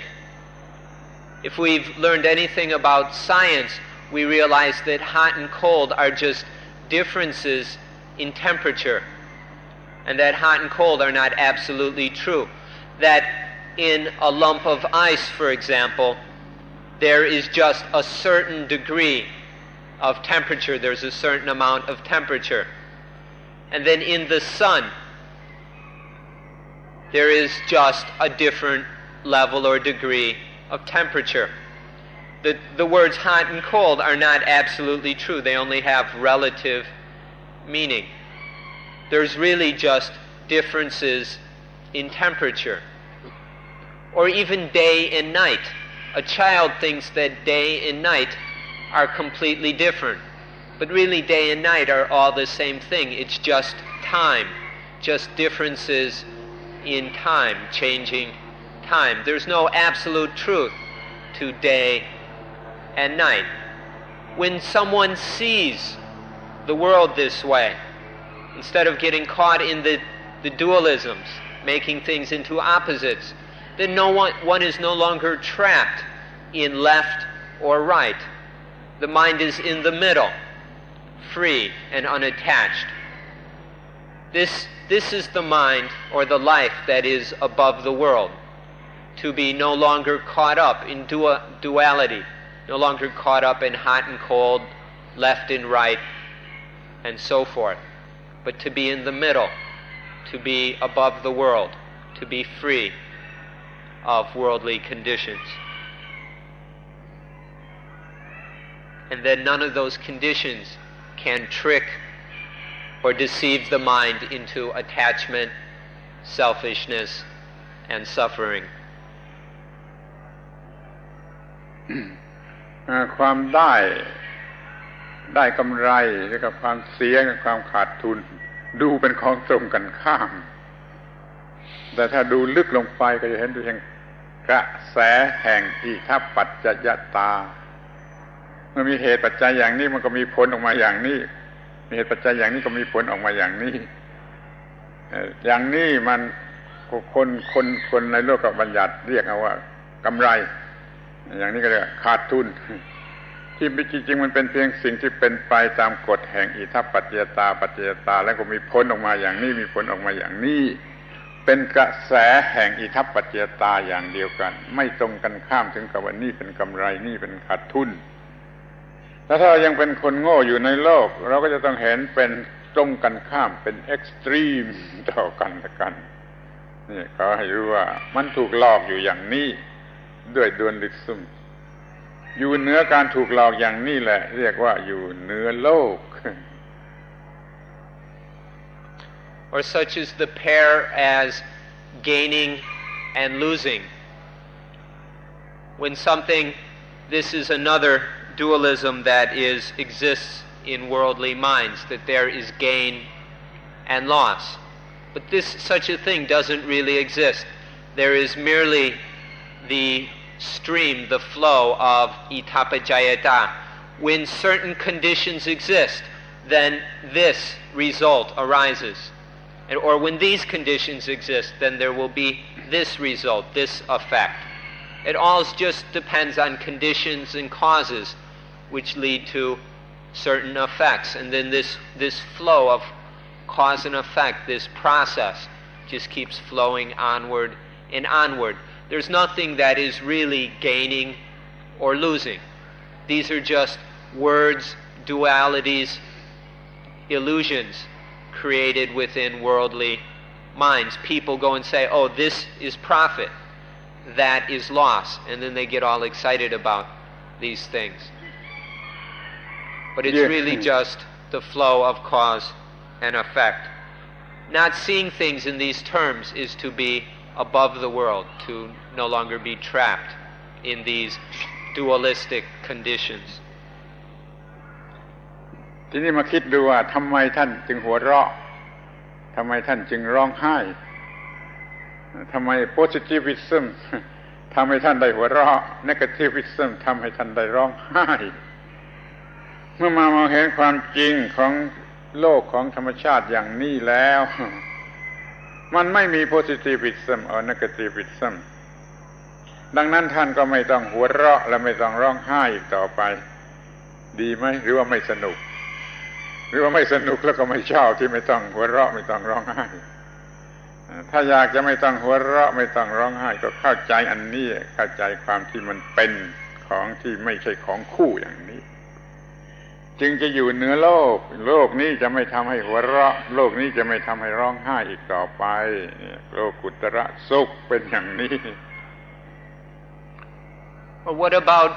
If we've learned anything about science, we realize that hot and cold are just differences in temperature, and that hot and cold are not absolutely true. That in a lump of ice, for example, there is just a certain degree of temperature, there's a certain amount of temperature. And then in the sun, there is just a different level or degree of temperature. The words hot and cold are not absolutely true. They only have relative meaning. There's really just differences in temperature. Or even day and night. A child thinks that day and night are completely different. But really day and night are all the same thing. It's just time. Just differences in time, changing time. There's no absolute truth to day and night. When someone sees the world this way, instead of getting caught in the dualisms, making things into opposites, then one is no longer trapped in left or right. The mind is in the middle, free and unattached. This is the mind or the life that is above the world, to be no longer caught up in duality, no longer caught up in hot and cold, left and right, and so forth, but to be in the middle, to be above the world, to be free of worldly conditions. And then none of those conditions can trick or deceive the mind into attachment, selfishness, and suffering. ความได้กำไรแล้วก็ความเสียกับความขาดทุนดูเป็นของตรงกันข้ามแต่ถ้าดูลึกลงไปก็จะเห็นดูแห่งกระแสแห่งอิทัปปัจจยตาเมื่อมีเหตุปัจจัยอย่างนี้มันก็มีผลออกมาอย่างนี้มีเหตุปัจจัยอย่างนี้ก็มีผลออกมาอย่างนี้อย่างนี้มันคนในโลกบัญญัติเรียกเอาว่ากำไรอย่างนี้ก็เรียกขาดทุนที่จริงๆมันเป็นเพียงสิ่งที่เป็นไปตามกฎแห่งอิทัปปัจจยตาแล้วก็มีผลออกมาอย่างนี้มีผลออกมาอย่างนี้เป็นกระแสแห่งอิทัปปัจจยตาอย่างเดียวกันไม่ตรงกันข้ามถึงกับว่านี่เป็นกำไรนี่เป็นขาดทุนแล้วถ้ายังเป็นคนโง่อยู่ในโลกเราก็จะต้องเห็นเป็นตรงกันข้ามเป็นเอ็กซ์ตรีมต่อกันละกันนี่เขาให้รู้ว่ามันถูกหลอกอยู่อย่างนี้ด้วยดวลลิซึมอยู่เหนือการถูกหลอกอย่างนี้แหละเรียกว่าอยู่เหนือโลก Or such is the pair as gaining and losing. When something, this is another dualism that exists in worldly minds, that there is gain and loss. But such a thing doesn't really exist. There is merely the stream, the flow of itapajayata. When certain conditions exist, then this result arises. Or when these conditions exist, then there will be this result, this effect. It all just depends on conditions and causes which lead to certain effects. And then this flow of cause and effect, this process, just keeps flowing onward and onward. There's nothing that is really gaining or losing. These are just words, dualities, illusions created within worldly minds. People go and say, oh, this is profit, that is loss, and then they get all excited about these things. But it's really just the flow of cause and effect. Not seeing things in these terms is to be above the world, to no longer be trapped in these dualistic conditions. ทีนี้มาคิดดูว่าทำไมท่านจึงหัวเราะทำไมท่านจึงร้องไห้ทำไม positivism ทำให้ท่านได้หัวเราะ negativism ทำให้ท่านได้ร้องไห้เมื่อมองเห็นความจริงของโลกของธรรมชาติอย่างนี้แล้วมันไม่มี positivism หรือ negativism ดังนั้นท่านก็ไม่ต้องหัวเราะและไม่ต้องร้องไห้อีกต่อไปดีไหมหรือว่าไม่สนุกหรือว่าไม่สนุกแล้วก็ไม่ชอบที่ไม่ต้องหัวเราะไม่ต้องร้องไห้ถ้าอยากจะไม่ต้องหัวเราะไม่ต้องร้องไห้ก็เข้าใจอันนี้เข้าใจความที่มันเป็นของที่ไม่ใช่ของคู่อย่างนี้จึงจะอยู่เหนือโลกโลกนี้จะไม่ทำให้หัวเราะโลกนี้จะไม่ทำให้ร้องไห้อีกต่อไปโลกุตระสุขเป็นอย่างนี้ Or what about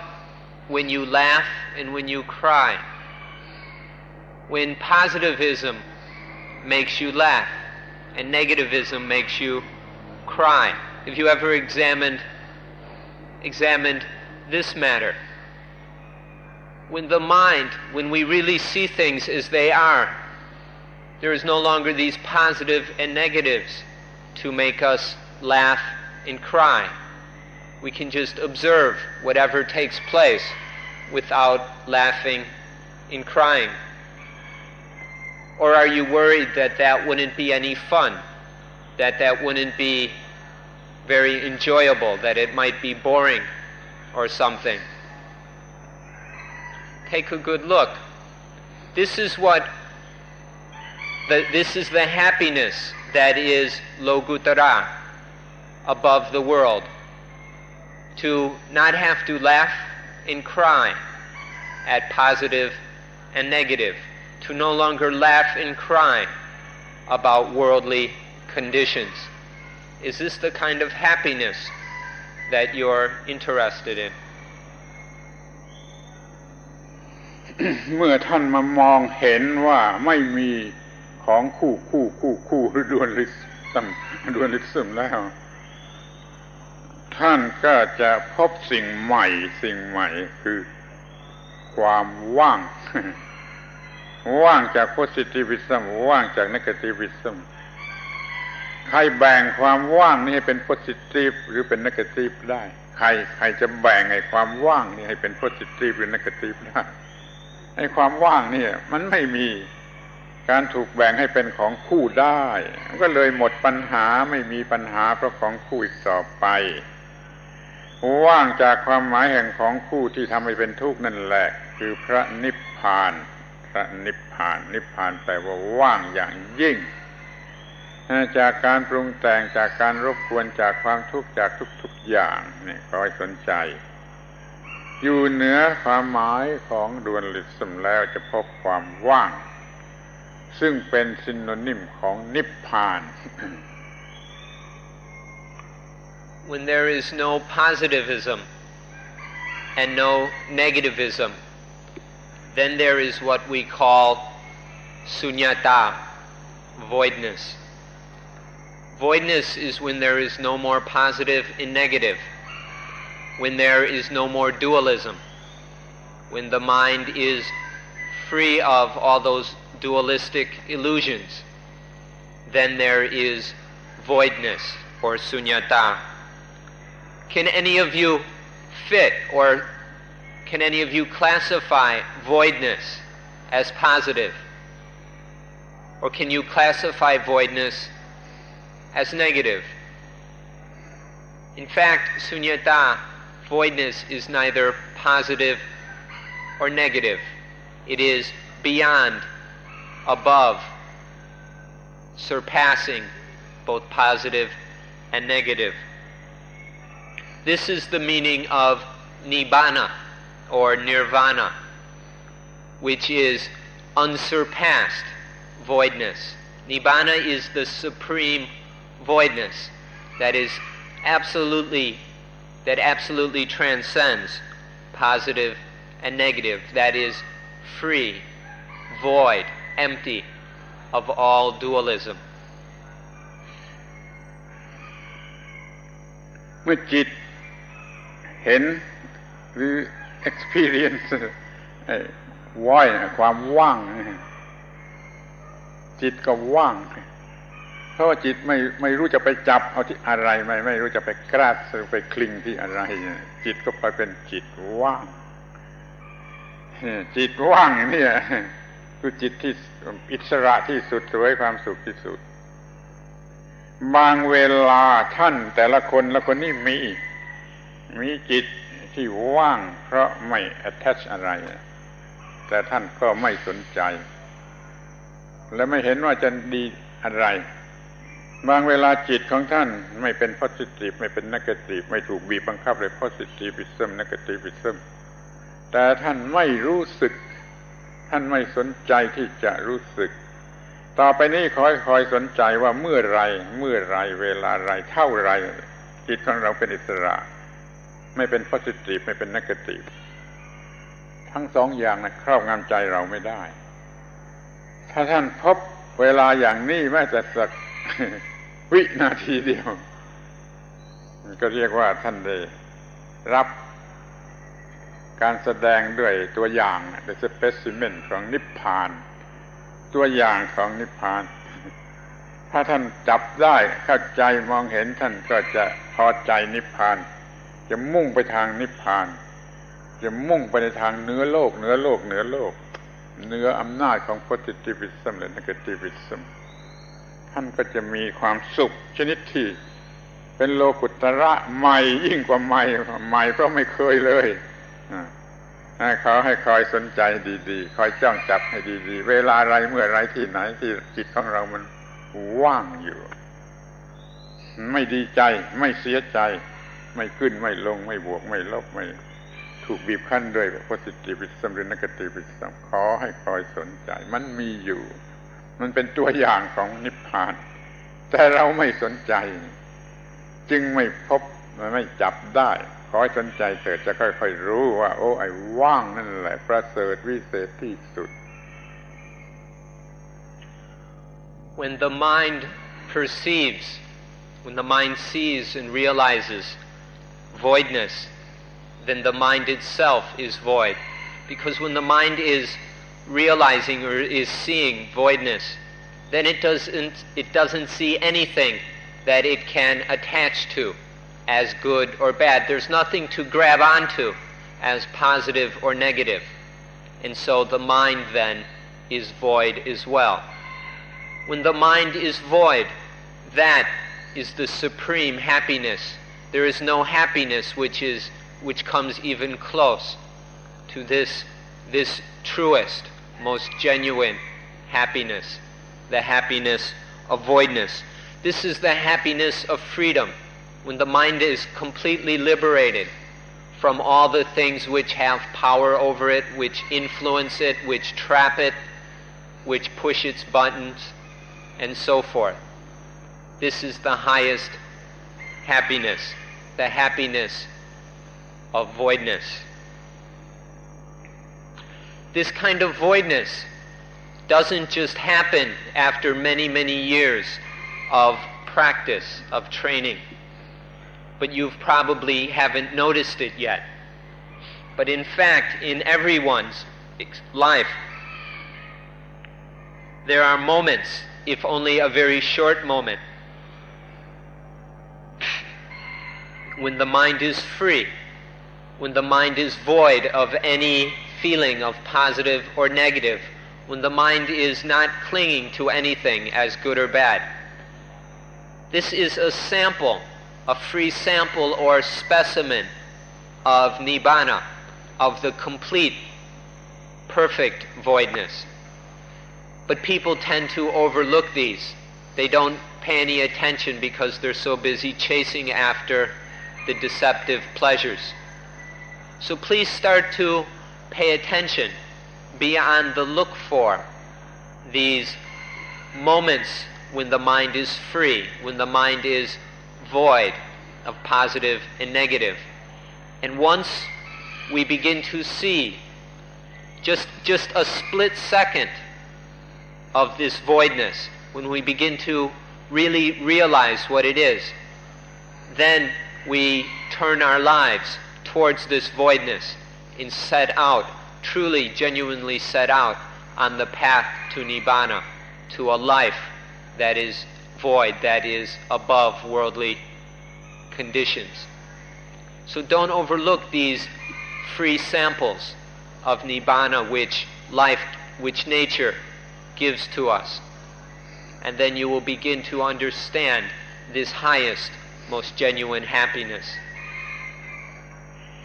when you laugh and when you cry? When positivism makes you laugh and negativism makes you cry. Have you ever examined this matter? When the mind, when we really see things as they are, there is no longer these positive and negatives to make us laugh and cry. We can just observe whatever takes place without laughing and crying. Or are you worried that that wouldn't be any fun, that that wouldn't be very enjoyable, that it might be boring or something? Take a good look. This is the happiness that is logutara, above the world. To not have to laugh and cry at positive and negative. To no longer laugh and cry about worldly conditions. Is this the kind of happiness that you're interested in? เมื่อท่านมามองเห็นว่าไม่มีของคู่หรือดวลลิซึมแล้ว ท่านก็จะพบสิ่งใหม่คือความว่าง ว่างจาก positivism ว่างจาก negativism ใครแบ่งความว่างนี่ให้เป็น positive หรือเป็น negative ได้ใครจะแบ่งไอ้ความว่างนี่ให้เป็น positive หรือ negative ได้ไอ้ความว่างนี่มันไม่มีการถูกแบ่งให้เป็นของคู่ได้ก็เลยหมดปัญหาไม่มีปัญหาเพราะของคู่อีกต่อไปว่างจากความหมายแห่งของคู่ที่ทำให้เป็นทุกข์นั่นแหละคือพระนิพพานพระนิพพานนิพพานแปลว่าว่างอย่างยิ่งจากการปรุงแต่งจากการรบกวนจากความทุกข์จากทุกๆอย่างนี่ขอให้สนใจอยู่เหนือความหมายของดูอัลลิซึมแล้วจะพบความว่างซึ่งเป็นซิโนนิมของนิพพาน When there is no positivism and no negativism, then there is what we call sunyata, voidness. Voidness is when there is no more positive and negative, when there is no more dualism, when the mind is free of all those dualistic illusions, then there is voidness or sunyata. Can any of you fit or can any of you classify voidness as positive? Or can you classify voidness as negative? In fact, sunyata, voidness, is neither positive or negative. It is beyond, above, surpassing both positive and negative. This is the meaning of nibbana or nirvana, which is unsurpassed voidness. Nibbana is the supreme voidness that absolutely transcends positive and negative, that is free, void, empty of all dualism. เมื่อจิตเห็นหรือ experience void ความว่างจิตก็ว่างเพราะว่าจิตไม่รู้จะไปจับเอาที่อะไรไม่รู้จะไปกราดไปคลิงที่อะไรจิตก็ไปเป็นจิตว่างจิตว่างนี่คือจิตที่อิสระที่สุดสวยความสุขที่สุดบางเวลาท่านแต่ละคนนี่มีจิตที่ว่างเพราะไม่ attach อะไรแต่ท่านก็ไม่สนใจและไม่เห็นว่าจะดีอะไรบางเวลาจิตของท่านไม่เป็น positive ไม่เป็น negative ไม่ถูกบีบบังคับเลย positivism negativism แต่ท่านไม่รู้สึกท่านไม่สนใจที่จะรู้สึกต่อไปนี้คอยสนใจว่าเมื่อไรเวลาไรเท่าไรจิตของเราเป็นอิสระไม่เป็น positive ไม่เป็น negative ทั้งสองอย่างนะครอบงำใจเราไม่ได้ถ้าท่านพบเวลาอย่างนี้แม้แต่สัก วินาทีเดียวก็เรียกว่าท่านได้รับการแสดงด้วยตัวอย่าง the specimen ของนิพพานตัวอย่างของนิพพานถ้าท่านจับได้เข้าใจมองเห็นท่านก็จะพอใจนิพพานจะมุ่งไปทางนิพพานจะมุ่งไปในทางเหนือโลกเหนืออำนาจของ positivism และ negativism ท่านก็จะมีความสุขชนิดที่เป็นโลกุตระใหม่ยิ่งกว่าใหม่เพราะไม่เคยเลยเขาให้คอยสนใจดีๆคอยจ้องจับให้ดีๆเวลาไรเมื่อไรที่ไหนที่จิตของเรามันว่างอยู่ไม่ดีใจไม่เสียใจไม่ขึ้นไม่ลงไม่บวกไม่ลบไม่ถูกบีบคั้นด้วย positivism หรือ negativism ขอให้คอยสนใจมันมีอยู่มันเป็นตัวอย่างของนิพพานแต่เราไม่สนใจจึงไม่พบไม่จับได้ขอให้สนใจเถิดจะค่อยๆรู้ว่าโอ้ไอ้ว่างนั่นแหละประเสริฐวิเศษที่สุด When the mind perceives, when the mind sees and realizes voidness, then the mind itself is void. Because when the mind is realizing or is seeing voidness, then it doesn't see anything that it can attach to as good or bad. There's nothing to grab onto as positive or negative. And so the mind then is void as well. When the mind is void, that is the supreme happiness. There is no happiness which comes even close to this truest, most genuine happiness, the happiness of voidness. This is the happiness of freedom, when the mind is completely liberated from all the things which have power over it, which influence it, which trap it, which push its buttons, and so forth. This is the highest happiness, the happiness of voidness. This kind of voidness doesn't just happen after many, many years of practice, of training. But you probably haven't noticed it yet. But in fact, in everyone's life, there are moments, if only a very short moment, when the mind is free, when the mind is void of any feeling of positive or negative, when the mind is not clinging to anything as good or bad. This is a sample, a free sample or specimen of nibbana, of the complete, perfect voidness. But people tend to overlook these. They don't pay any attention because they're so busy chasing after the deceptive pleasures. So please start to pay attention, be on the look for these moments when the mind is free, when the mind is void of positive and negative. And once we begin to see just a split second of this voidness, when we begin to really realize what it is, then we turn our lives towards this voidness and set out, truly, genuinely set out on the path to nibbana, to a life that is void, that is above worldly conditions. So don't overlook these free samples of nibbana which nature gives to us. And then you will begin to understand this highest, most genuine happiness.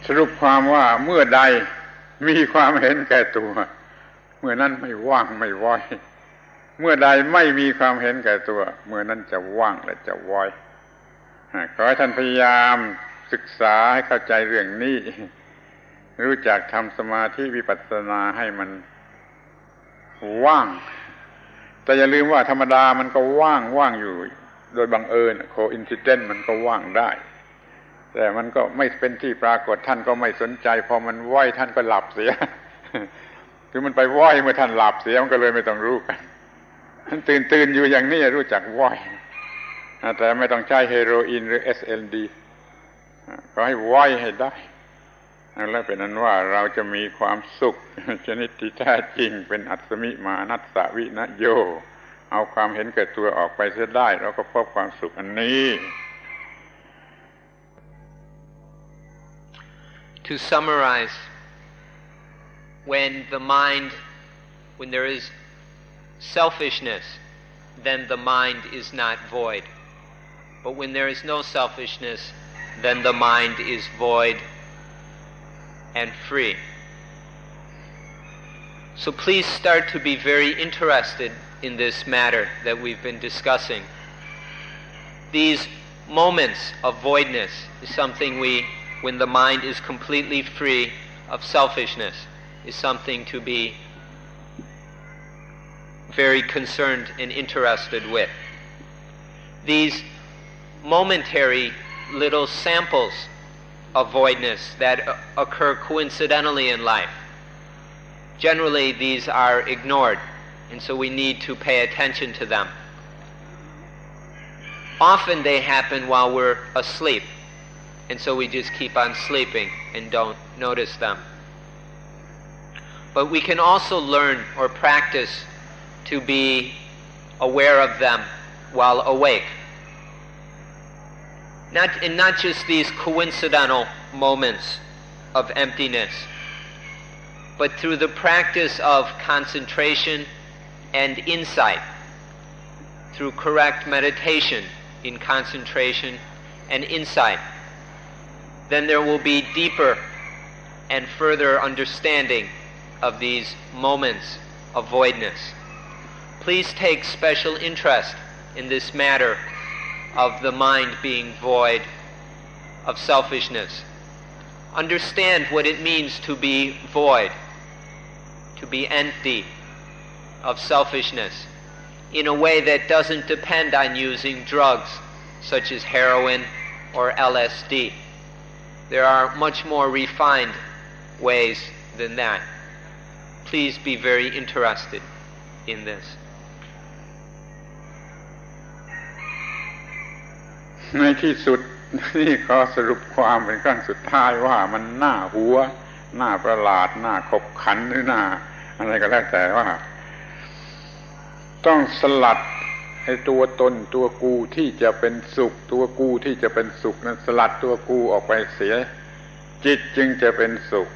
สรุปความว่าเมื่อใดมีความเห็นแก่ตัวเมื่อนั้นไม่ว่างไม่ว้อยเมื่อใดไม่มีความเห็นแก่ตัวเมื่อนั้นจะว่างและจะว้อยขอให้ท่านพยายามศึกษาให้เข้าใจเรื่องนี้รู้จักทำสมาธิวิปัสสนาให้มันว่างแต่อย่าลืมว่าธรรมดามันก็ว่างอยู่โดยบังเอิญโคอินซิเดนต์มันก็ว่างได้แต่มันก็ไม่เป็นที่ปรากฏท่านก็ไม่สนใจพอมันว้อยท่านก็หลับเสียคือมันไปว้อยเมื่อท่านหลับเสียมันก็เลยไม่ต้องรู้กันท่านตื่นอยู่อย่างนี้รู้จักว้อยแต่ไม่ต้องใช้เฮโรอีนหรือ SLD ก็ให้ว้อยให้ได้แล้วเป็นนั้นว่าเราจะมีความสุขชนิดที่แท้จริงเป็นอัศมิมานัสสวินโยเอาความเห็นแก่ตัวออกไปเสียได้เราก็พบความสุขอันนี้ To summarize, when there is selfishness, then the mind is not void. But when there is no selfishness, then the mind is void and free. So please start to be very interested in this matter that we've been discussing. These moments of voidness is something when the mind is completely free of selfishness, is something to be very concerned and interested with. These momentary little samples of voidness that occur coincidentally in life, generally these are ignored, and so we need to pay attention to them. Often they happen while we're asleep, and so we just keep on sleeping and don't notice them. But we can also learn or practice to be aware of them while awake. Not just these coincidental moments of emptiness, but through the practice of concentration and insight, through correct meditation in concentration and insight, then there will be deeper and further understanding of these moments of voidness. Please take special interest in this matter of the mind being void of selfishness. Understand what it means to be void, to be empty of selfishness, in a way that doesn't depend on using drugs such as heroin or LSD. There are much more refined ways than that. Please be very interested in this. ในที่สุดนี่ขอสรุปความเป็นครั้งสุดท้ายว่ามันน่าหัวน่าประหลาดน่าขบขันหรือน่าอะไรก็แล้วแต่ว่าต้องสลัดไอ้ตัวตนตัวกูที่จะเป็นสุขตัวกูที่จะเป็นสุขนั้นสลัดตัวกูออกไปเสียจิตจึงจะเป็นสุข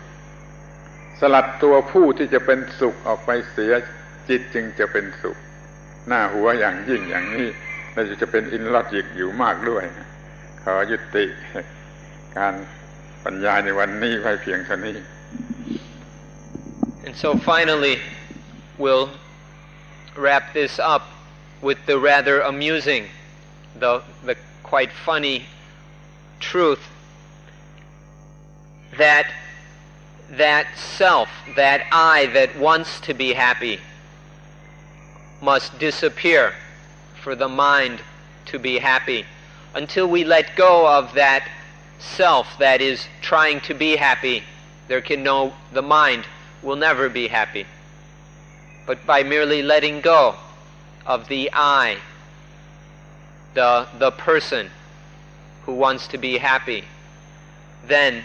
สลัดตัวผู้ที่จะเป็นสุขออกไปเสียจิตจึงจะเป็นสุขน่าหัวอย่างยิ่งอย่างนี้และจะเป็นอินลอจิกอยู่มากด้วยขอยุติการบรรยายในวันนี้ไว้เพียงเท่านี้ And so finally we'll wrap this up with the rather amusing, the quite funny truth that self, that I that wants to be happy must disappear for the mind to be happy. Until we let go of that self that is trying to be happy, the mind will never be happy. But by merely letting go of the I, the person who wants to be happy, then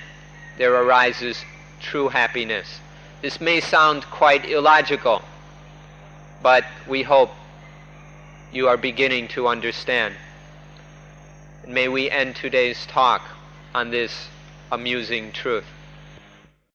there arises true happiness. This may sound quite illogical, but we hope you are beginning to understand. And may we end today's talk on this amusing truth.